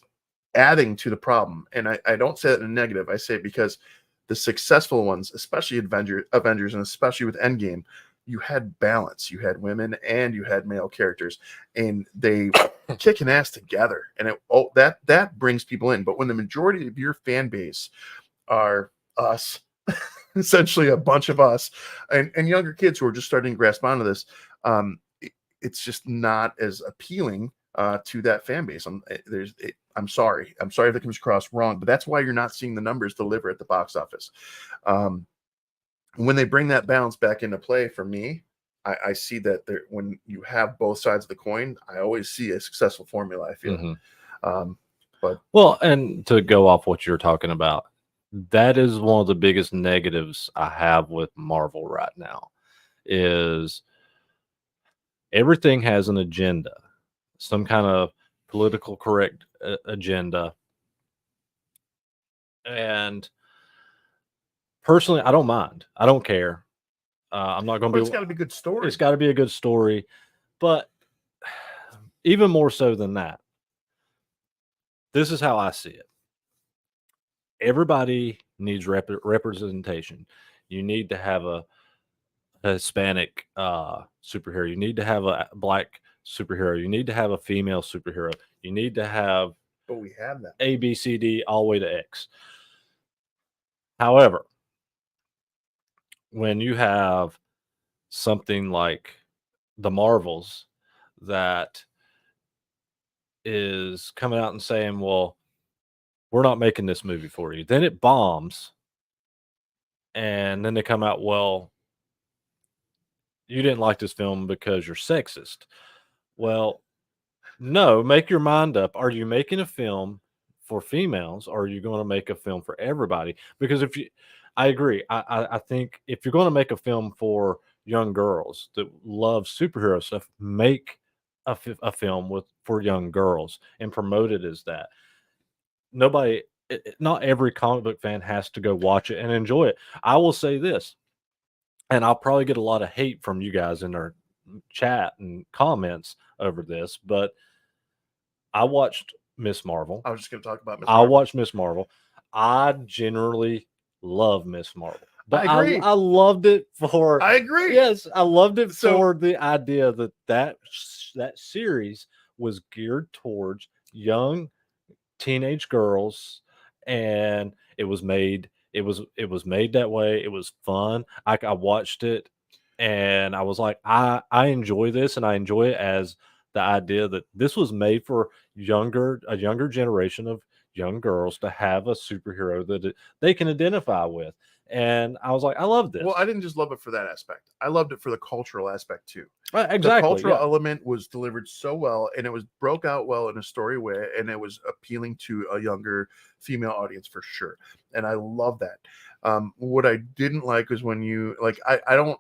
adding to the problem. And I don't say that in a negative. I say it because the successful ones, especially Avengers, and especially with Endgame, you had balance. You had women and you had male characters, and they kicking ass together. And that brings people in. But when the majority of your fan base are us, essentially a bunch of us, and younger kids who are just starting to grasp onto this, it's just not as appealing to that fan base. I'm sorry if that comes across wrong, but that's why you're not seeing the numbers deliver at the box office. When they bring that balance back into play, for me, I see that when you have both sides of the coin, I always see a successful formula, I feel. But and to go off what you're talking about, that is one of the biggest negatives I have with Marvel right now is everything has an agenda, some kind of political correct agenda. And personally, I don't mind. I don't care. I'm not going But to it's be. got to be a good story. It's got to be a good story, but even more so than that, this is how I see it. Everybody needs representation. You need to have a Hispanic superhero. You need to have a black superhero. You need to have a female superhero. You need to have But we have that. A, B, C, D, all the way to X. However, when you have something like the Marvels that is coming out and saying, well, we're not making this movie for you, then it bombs. And then they come out, well, you didn't like this film because you're sexist. Well, no, make your mind up. Are you making a film for females or are you going to make a film for everybody? Because if you, I agree. I think if you're going to make a film for young girls that love superhero stuff, make a film with for young girls and promote it as that. Nobody, not every comic book fan has to go watch it and enjoy it. I will say this, and I'll probably get a lot of hate from you guys in our chat and comments over this, but I watched Miss Marvel. I was just going to talk about Miss I Marvel. watched Miss Marvel. I generally love Miss Marvel, but I agree. I loved it for. I agree. Yes, I loved it So- for the idea that series was geared towards young teenage girls, and it was made. It was made that way. It was fun. I watched it, and I was like, I enjoy this, and I enjoy it as the idea that this was made for a younger generation of young girls to have a superhero that they can identify with. And I was like, I love this. Well, I didn't just love it for that aspect. I loved it for the cultural aspect too. Exactly. The cultural Yeah. element was delivered so well, and it was broke out well in a story way, and it was appealing to a younger female audience for sure. And I love that. What I didn't like was when you like, I don't.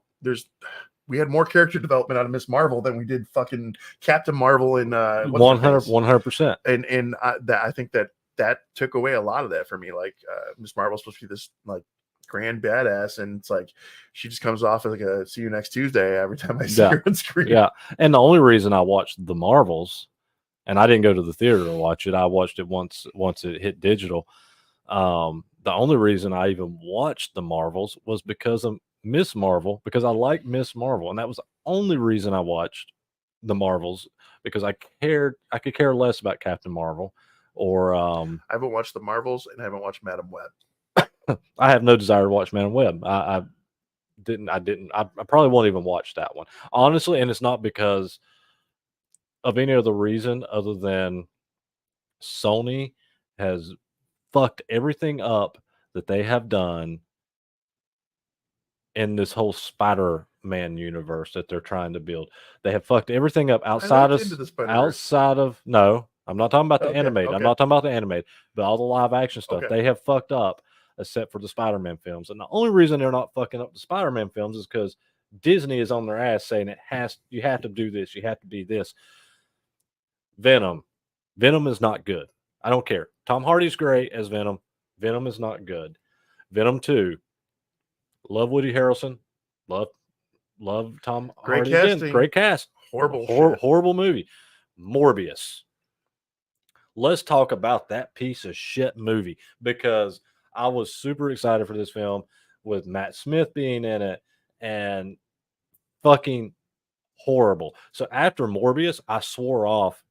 We had more character development out of Miss Marvel than we did fucking Captain Marvel and 100%. And I think that took away a lot of that for me. Like Miss Marvel's supposed to be this like grand badass, and it's like she just comes off as like a see you next Tuesday every time I see her on screen. Yeah. And the only reason I watched the Marvels, and I didn't go to the theater to watch it, I watched it once it hit digital. The only reason I even watched the Marvels was because of Miss Marvel, because I like Miss Marvel, and that was the only reason I watched the Marvels, because I could care less about Captain Marvel or I haven't watched the Marvels and I haven't watched Madam Web. I have no desire to watch Madam Web. I probably won't even watch that one, honestly, and it's not because of any other reason other than Sony has fucked everything up that they have done in this whole Spider-Man universe that they're trying to build. They have fucked everything up outside of no, I'm not talking about the animated. I'm not talking about the animated, but all the live action stuff they have fucked up except for the Spider-Man films. And the only reason they're not fucking up the Spider-Man films is because Disney is on their ass saying you have to do this, you have to be this. Venom is not good. I don't care. Tom Hardy's great as Venom. Venom is not good. Venom 2. Love Woody Harrelson. Love Tom Hardy again. Great cast. Horrible movie. Morbius. Let's talk about that piece of shit movie, because I was super excited for this film with Matt Smith being in it, and fucking horrible. So after Morbius, I swore off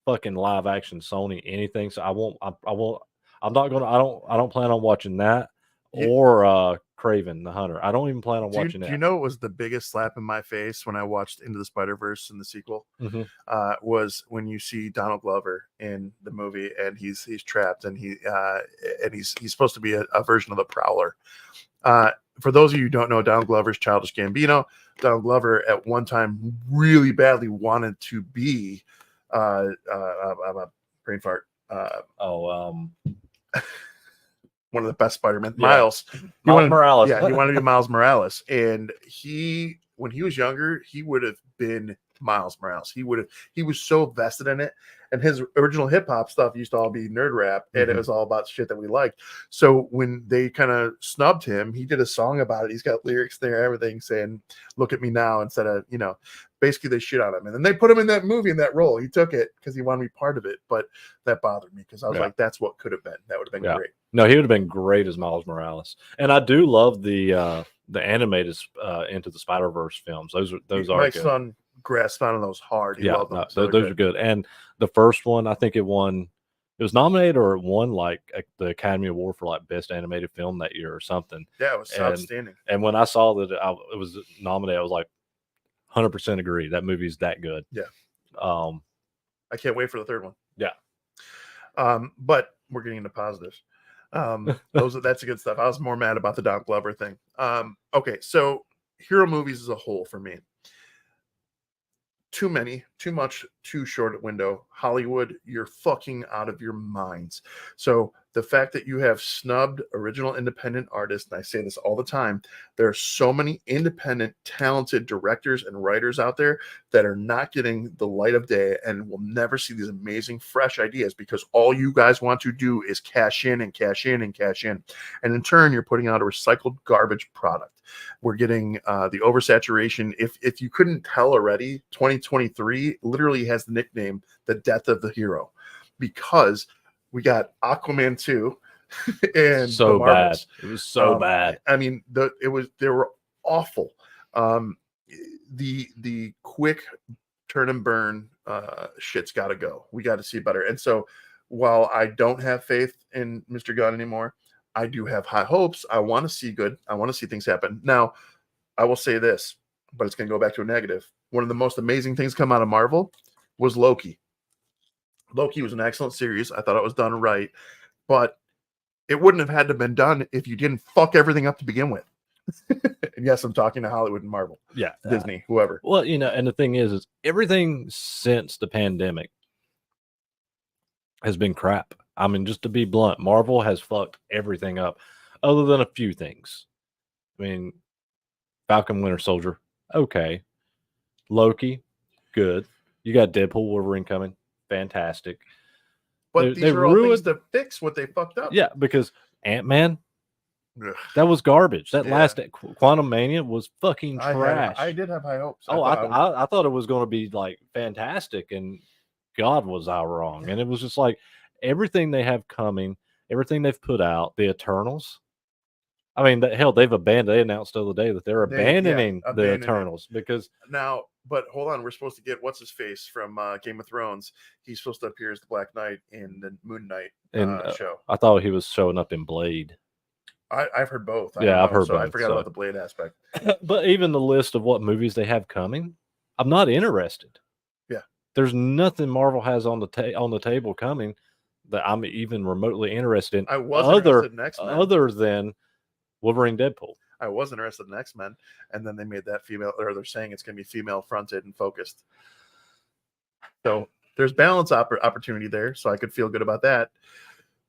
fucking live action Sony anything. So I won't. I'm not gonna. I don't plan on watching that or Craven the Hunter. I don't even plan on watching that. Do you know what was the biggest slap in my face when I watched Into the Spider-Verse in the sequel? Mm-hmm. Was when you see Donald Glover in the movie and he's trapped and he's supposed to be a version of the Prowler. For those of you who don't know, Donald Glover's Childish Gambino. Donald Glover at one time really badly wanted to be I'm a brain fart. one of the best Spider-Man. Yeah. Miles Morales. Yeah, he wanted to be Miles Morales, and when he was younger, he would have been Miles Morales. He was so vested in it, and his original hip hop stuff used to all be nerd rap, and it was all about shit that we liked. So when they kind of snubbed him, he did a song about it. He's got lyrics there, everything saying "Look at me now" instead of basically they shit on him, and then they put him in that movie in that role. He took it because he wanted to be part of it, but that bothered me because I was like, that's what could have been. That would have been great. No, he would have been great as Miles Morales, and I do love the animated Into the Spider-Verse films. Those are my good. son grasped onto those hard. He loved them. So those are good. And the first one, I think it was nominated or it won like the Academy Award for like best animated film that year or something. Yeah, it was outstanding. And when I saw that it was nominated, I was like 100% agree. That movie's that good. Yeah. I can't wait for the third one. Yeah. But we're getting into positives. That's the good stuff. I was more mad about the Don Glover thing. Okay, so hero movies as a whole for me. Too many, too much, too short a window. Hollywood, you're fucking out of your minds. So the fact that you have snubbed original independent artists, and I say this all the time, there are so many independent, talented directors and writers out there that are not getting the light of day and will never see these amazing, fresh ideas because all you guys want to do is cash in and cash in and cash in. And in turn, you're putting out a recycled garbage product. We're getting the oversaturation. If you couldn't tell already, 2023 literally has the nickname the death of the hero because we got Aquaman 2 and so bad. It was so bad. I mean, they were awful. The quick turn and burn shit's got to go. We got to see better. And so while I don't have faith in Mr. Gunn anymore, I do have high hopes. I want to see good. I want to see things happen. Now, I will say this, but it's going to go back to a negative. One of the most amazing things come out of Marvel was Loki. Loki was an excellent series. I thought it was done right, but it wouldn't have had to been done if you didn't fuck everything up to begin with. And yes, I'm talking to Hollywood and Marvel. Yeah. Disney, whoever. Well, and the thing is everything since the pandemic has been crap. I mean, just to be blunt, Marvel has fucked everything up other than a few things. I mean, Falcon Winter Soldier, okay. Loki, good. You got Deadpool, Wolverine coming, fantastic. But these are all things to fix what they fucked up. Yeah, because Ant-Man, that was garbage. That last Quantum Mania was fucking trash. I did have high hopes. I thought it was going to be like fantastic, and God was I wrong. And it was just like everything they have coming, everything they've put out, the Eternals. I mean, hell, they announced the other day that they're abandoning the Eternals because now. But hold on, we're supposed to get what's his face from Game of Thrones. He's supposed to appear as the Black Knight in the Moon Knight show. I thought he was showing up in Blade. I've heard both. I've heard both. I forgot about the Blade aspect. But even the list of what movies they have coming, I'm not interested. Yeah, there's nothing Marvel has on the table coming that I'm even remotely interested in. I wasn't interested in X-Men. Other than Wolverine, Deadpool. I was interested in X-Men, and then they made that female, or they're saying it's going to be female fronted and focused. So there's balance opportunity there, so I could feel good about that.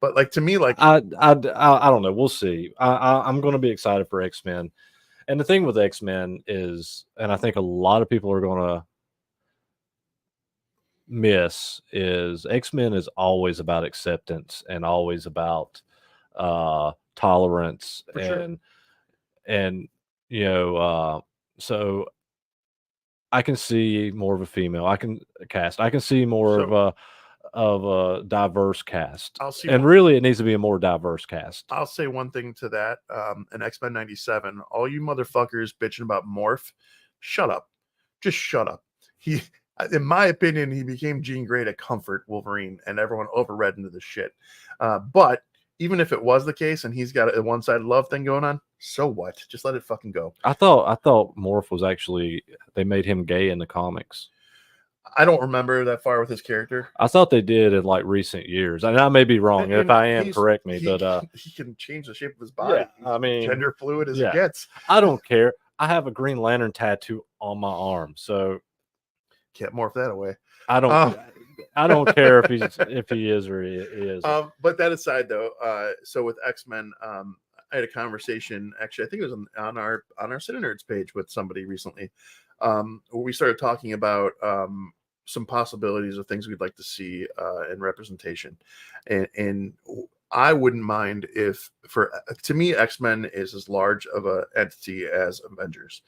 But like to me, like I don't know. We'll see. I'm going to be excited for X-Men, and the thing with X-Men is, and I think a lot of people are going to miss is X-Men is always about acceptance and always about tolerance and so I can see more of a female. I can see more of a diverse cast. Really, it needs to be a more diverse cast. I'll say one thing to that. In X-Men 97, all you motherfuckers bitching about Morph, shut up. Just shut up. In my opinion, he became Jean Grey to comfort Wolverine, and everyone overread into the shit. But even if it was the case and he's got a one-sided love thing going on, so what? Just let it fucking go. I thought Morph was actually, they made him gay in the comics. I don't remember that far with his character. I thought they did in like recent years. And I may be wrong. If I am, correct me. But he can change the shape of his body. Yeah, I mean, gender fluid as it gets. I don't care. I have a Green Lantern tattoo on my arm, so can't morph that away. I don't. I don't care if he is or he isn't. But that aside, though, so with X-Men, I had a conversation. Actually, I think it was on our CineNerds page with somebody recently, where we started talking about some possibilities of things we'd like to see in representation, and I wouldn't mind if, to me, X-Men is as large of a entity as Avengers.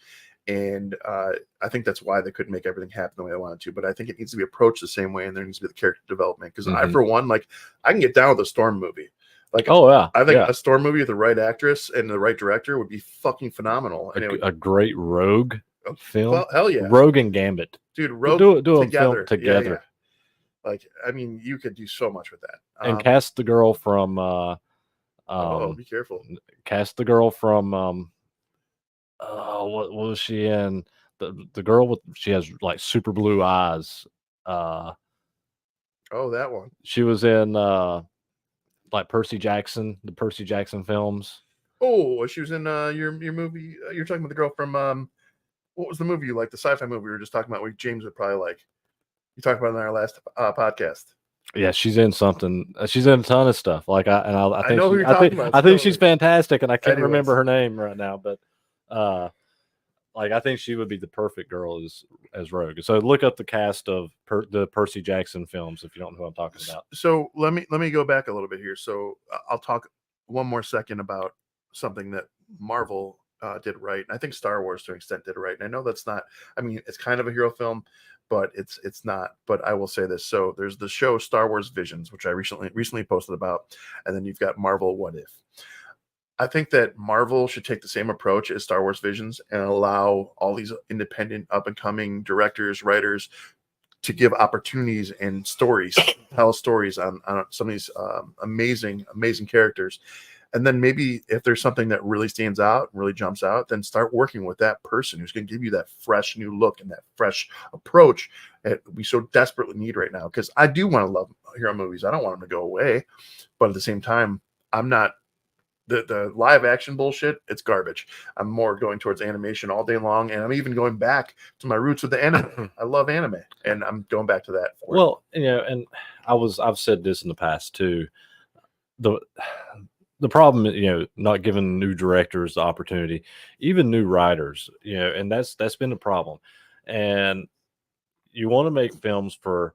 And I think that's why they couldn't make everything happen the way they wanted to. But I think it needs to be approached the same way, and there needs to be the character development. Because I, for one, like, I can get down with a Storm movie. Like, oh yeah, I think a Storm movie with the right actress and the right director would be fucking phenomenal. And a great Rogue film. Well, hell yeah, Rogue and Gambit, dude. Rogue do together, a film together. Yeah. Like, I mean, you could do so much with that. And cast the girl from. Oh, be careful. Cast the girl from. What was she in? The girl with, she has like super blue eyes. Oh, that one. She was in like Percy Jackson, the Percy Jackson films. Oh, she was in your movie. You're talking about the girl from what was the movie you like? The sci-fi movie we were just talking about. Where James would probably like. You talked about it in our last podcast. Yeah, she's in something. She's in a ton of stuff. Like I think know who you're talking about. I think she's fantastic, and I can't Anyways. remember her name right now. But like I think she would be the perfect girl as Rogue. So look up the cast of the Percy Jackson films if you don't know who I'm talking about. So let me go back a little bit here. So I'll talk one more second about something that Marvel did right. And I think Star Wars to an extent did right. And I know that's not. I mean, it's kind of a hero film, but it's not. But I will say this. So there's the show Star Wars Visions, which I recently posted about, and then you've got Marvel What If. I think that Marvel should take the same approach as Star Wars Visions and allow all these independent, up-and-coming directors, writers to give opportunities and stories, tell stories on some of these amazing characters. And then maybe if there's something that really stands out, really jumps out, then start working with that person who's going to give you that fresh new look and that fresh approach that we so desperately need right now. Because I do want to love hero movies. I don't want them to go away. But at the same time, I'm not. The live action bullshit, it's garbage. I'm more going towards animation all day long, and I'm even going back to my roots with the anime. I love anime, and I'm going back to that. Well, you know, and I've said this in the past too. The problem, you know, not giving new directors the opportunity, even new writers, you know, and that's been a problem. And you want to make films to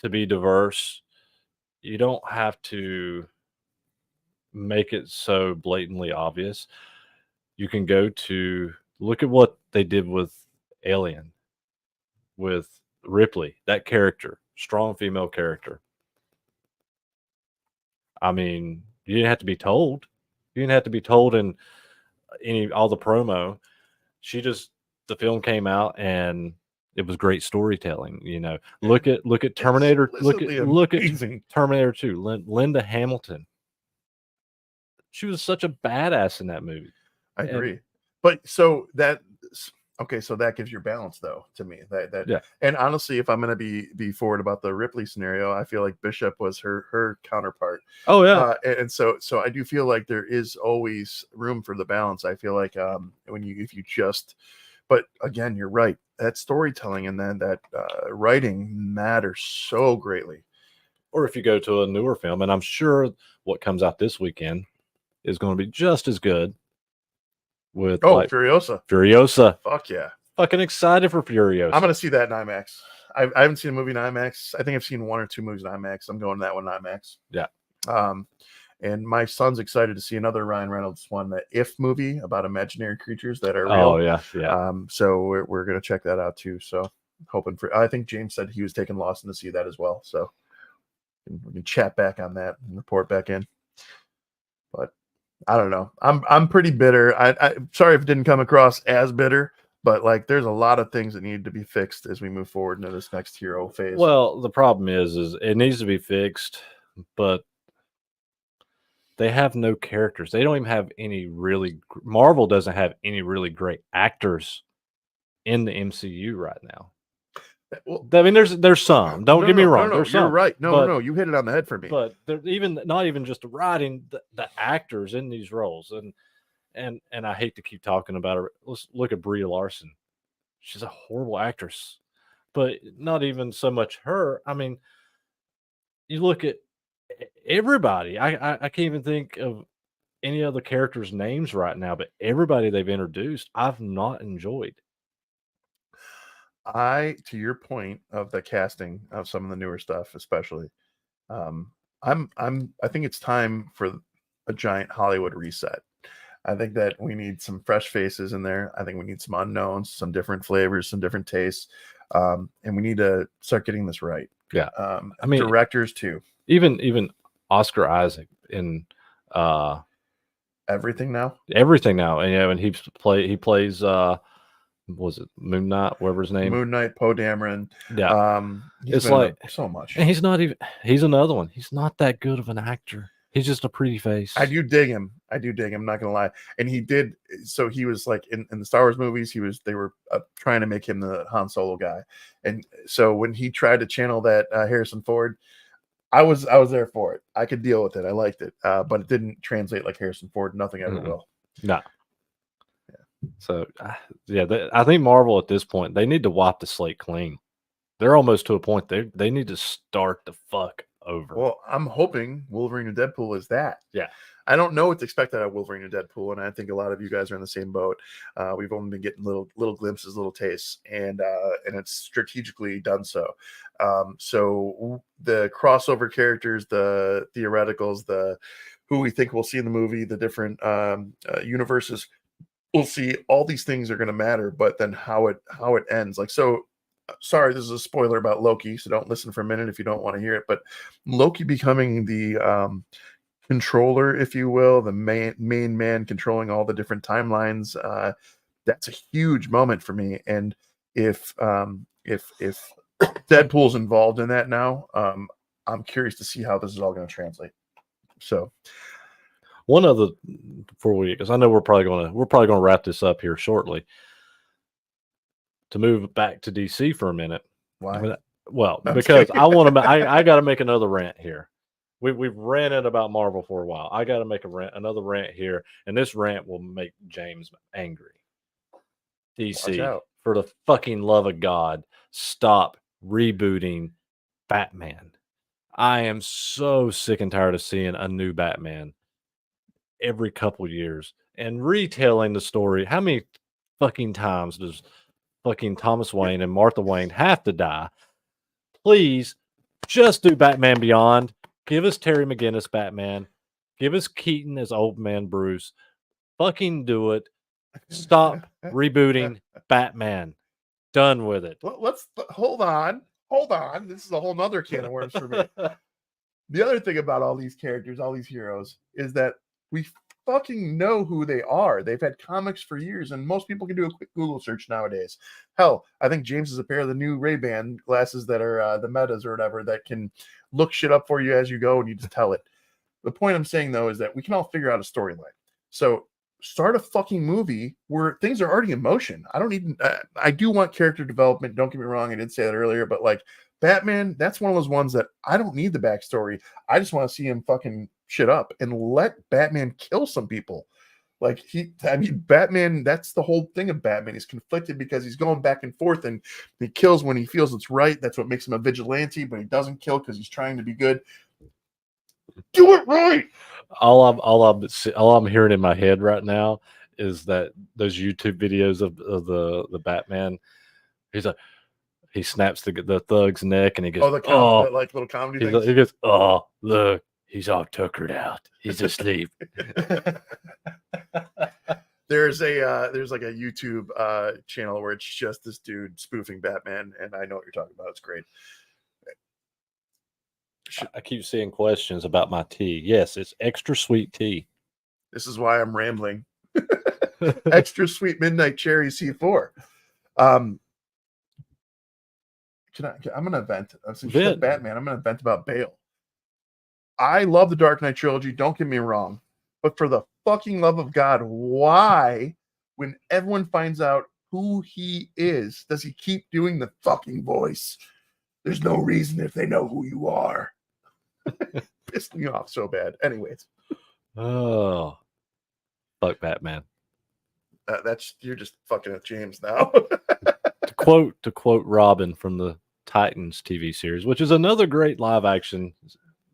be diverse. You don't have to make it so blatantly obvious. You can look at what they did with Alien, with Ripley, that character, strong female character. I mean, you didn't have to be told. You didn't have to be told in all the promo. The film came out and it was great storytelling. You know, look at Terminator. Look at Terminator 2. Linda Hamilton. She was such a badass in that movie. I agree. But so that gives your balance though to me. Yeah. And honestly, if I'm gonna be forward about the Ripley scenario, I feel like Bishop was her counterpart. Oh yeah. And so I do feel like there is always room for the balance. I feel like but again, you're right. That storytelling and then that writing matters so greatly. Or if you go to a newer film, and I'm sure what comes out this weekend is going to be just as good. With Furiosa. Fuck yeah. Fucking excited for Furiosa. I'm going to see that in IMAX. I haven't seen a movie in IMAX. I think I've seen one or two movies in IMAX. I'm going to that one in IMAX. Yeah. And my son's excited to see another Ryan Reynolds one, the If movie about imaginary creatures that are real. Oh yeah, yeah. So we're going to check that out too. So I think James said he was taking Lawson to see that as well. So we can chat back on that and report back in. But I don't know. I'm pretty bitter. I'm sorry if it didn't come across as bitter, but like there's a lot of things that need to be fixed as we move forward into this next hero phase. Well, the problem is it needs to be fixed, but they have no characters. They don't even have any really. Marvel doesn't have any really great actors in the MCU right now. Well, I mean, there's some. Don't get me wrong. There's some. You're right. No. You hit it on the head for me. But they're not even just writing the actors in these roles, and I hate to keep talking about her. Let's look at Brie Larson. She's a horrible actress. but not even so much her. I mean, you look at everybody. I can't even think of any other characters' names right now, but everybody they've introduced, I've not enjoyed. To your point of the casting of some of the newer stuff, especially, um, I think it's time for a giant Hollywood reset. I think that we need some fresh faces in there. I think we need some unknowns, some different flavors, some different tastes, and we need to start getting this right. Yeah, I mean, Directors too. even Oscar Isaac in Everything now. everything now, and and he plays was it Moon Knight, whatever his name. Moon Knight, Poe Dameron. Yeah, He's it's been in like so much. and he's another one. He's not that good of an actor. He's just a pretty face. I do dig him. I'm not gonna lie. And he did. So he was like in the Star Wars movies. They were trying to make him the Han Solo guy. And so when he tried to channel that Harrison Ford, I was there for it. I could deal with it. I liked it, but it didn't translate like Harrison Ford. Nothing ever will. No. Yeah. So yeah, I think Marvel at this point they need to wipe the slate clean. They're almost to a point they need to start the fuck over. Well, I'm hoping Wolverine and Deadpool is that. Yeah. I don't know what to expect out of Wolverine and Deadpool, and I think a lot of you guys are in the same boat. We've only been getting little glimpses, little tastes, and it's strategically done so. So the crossover characters, the theoreticals, the who we think we'll see in the movie, the different universes, we'll see. All these things are going to matter, but then how it ends, like so. Sorry, this is a spoiler about Loki, so don't listen for a minute if you don't want to hear it. But Loki becoming the controller, if you will, the main man controlling all the different timelines. That's a huge moment for me. And if Deadpool's involved in that now, I'm curious to see how this is all going to translate. So, one other before because I know we're probably gonna wrap this up here shortly. To move back to DC for a minute. Why? Well, because I want to. I got to make another rant here. We've ranted about Marvel for a while. I got to make another rant here, and this rant will make James angry. DC, for the fucking love of God, stop rebooting Batman. I am so sick and tired of seeing a new Batman every couple years and retelling the story. How many fucking times does fucking Thomas Wayne and Martha Wayne have to die? Please just do Batman Beyond. Give us Terry McGinnis Batman. Give us Keaton as Old Man Bruce. Fucking do it. Stop rebooting Batman. Done with it. Let's hold on. This is a whole nother can of worms for me. The other thing about all these characters, all these heroes, is that we fucking know who they are. They've had comics for years, and most people can do a quick Google search nowadays. Hell, I think James has a pair of the new Ray-Ban glasses that are the Metas or whatever that can look shit up for you as you go, and you just tell it. The point I'm saying, though, is that we can all figure out a storyline. So start a fucking movie where things are already in motion. I don't need. I do want character development. Don't get me wrong. I did say that earlier, but like Batman, that's one of those ones that I don't need the backstory. I just want to see him fucking shit up and let Batman kill some people. Like Batman, that's the whole thing of Batman. He's conflicted because he's going back and forth, and he kills when he feels it's right. That's what makes him a vigilante, but he doesn't kill because he's trying to be good. Do it right. All I'm hearing in my head right now is that those YouTube videos of the Batman. He snaps the thug's neck and he goes, like little comedy things. He goes, oh, look, he's all tuckered out. He's asleep. There's like a YouTube channel where it's just this dude spoofing Batman, and I know what you're talking about. It's great. I keep seeing questions about my tea. Yes, it's extra sweet tea. This is why I'm rambling. Extra sweet midnight cherry C4. I'm gonna vent. Since you said Batman, I'm gonna vent about Bale. I love the Dark Knight trilogy. Don't get me wrong, but for the fucking love of God, why, when everyone finds out who he is, does he keep doing the fucking voice? There's no reason if they know who you are. Pissed me off so bad. Anyways. Oh, fuck Batman. You're just fucking with James now. quote Robin from the Titans TV series, which is another great live action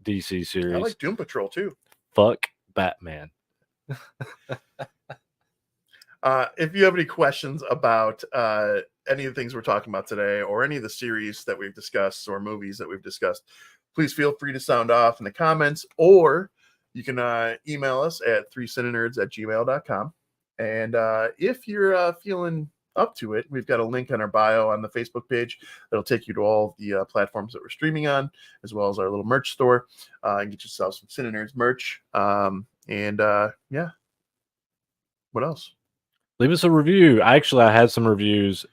DC series. I like Doom Patrol too. Fuck Batman. If you have any questions about any of the things we're talking about today, or any of the series that we've discussed or movies that we've discussed, please feel free to sound off in the comments, or you can email us at 3cinenerds@gmail.com. And if you're feeling up to it, we've got a link on our bio on the Facebook page that'll take you to all the platforms that we're streaming on, as well as our little merch store. And get yourself some CineNerds merch. Yeah. What else? Leave us a review. Actually, I had some reviews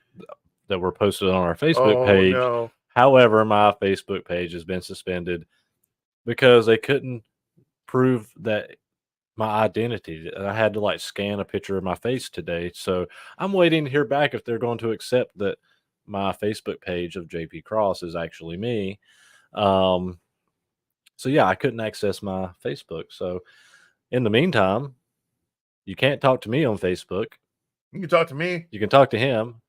that were posted on our Facebook page. No. However, my Facebook page has been suspended because they couldn't prove that my identity. I had to like scan a picture of my face today. So I'm waiting to hear back if they're going to accept that my Facebook page of JP Cross is actually me. So yeah, I couldn't access my Facebook. So in the meantime, you can't talk to me on Facebook. You can talk to me. You can talk to him.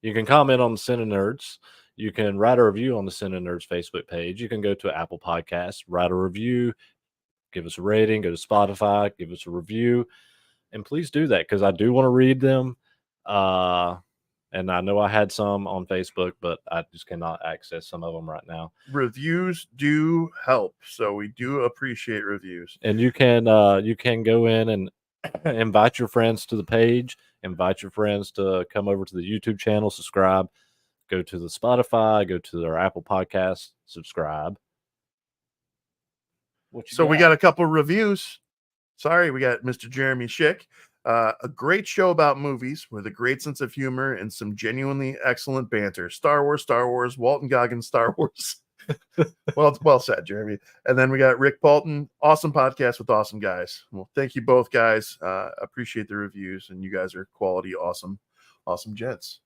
You can comment on the CineNerds. You can write a review on the CineNerds Facebook page. You can go to Apple Podcasts, write a review, give us a rating, go to Spotify, give us a review. And please do that because I do want to read them. And I know I had some on Facebook, but I just cannot access some of them right now. Reviews do help, so we do appreciate reviews. And you can go in and invite your friends to the page, invite your friends to come over to the YouTube channel, subscribe, go to the Spotify, go to their Apple Podcasts, subscribe. So we got a couple reviews. Sorry, we got Mr. Jeremy Schick. A great show about movies with a great sense of humor and some genuinely excellent banter. Star Wars, Walton Goggins, Star Wars. Well said, Jeremy. And then we got Rick Bolton. Awesome podcast with awesome guys. Well, thank you both, guys. Appreciate the reviews, and you guys are quality, awesome gents.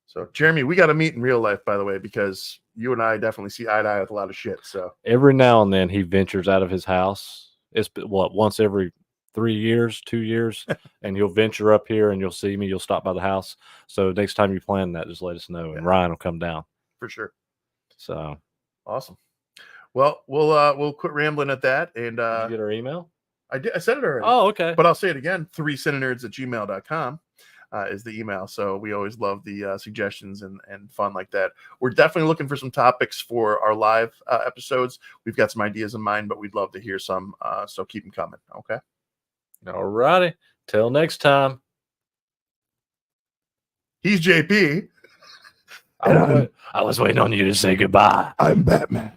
So, Jeremy, we got to meet in real life, by the way, because you and I definitely see eye to eye with a lot of shit. So every now and then he ventures out of his house. It's once every 3 years, 2 years, and you'll venture up here and you'll see me. You'll stop by the house. So next time you plan that, just let us know, and Ryan will come down for sure. So awesome. Well, we'll quit rambling at that. And did you get our email? I did. I said it already. Oh, okay. But I'll say it again. 3cinenerds@gmail.com is the email. So we always love the suggestions and fun like that. We're definitely looking for some topics for our live episodes. We've got some ideas in mind, but we'd love to hear some. So keep them coming. Okay. All righty. Till next time. He's JP. I was waiting on you to say goodbye. I'm Batman.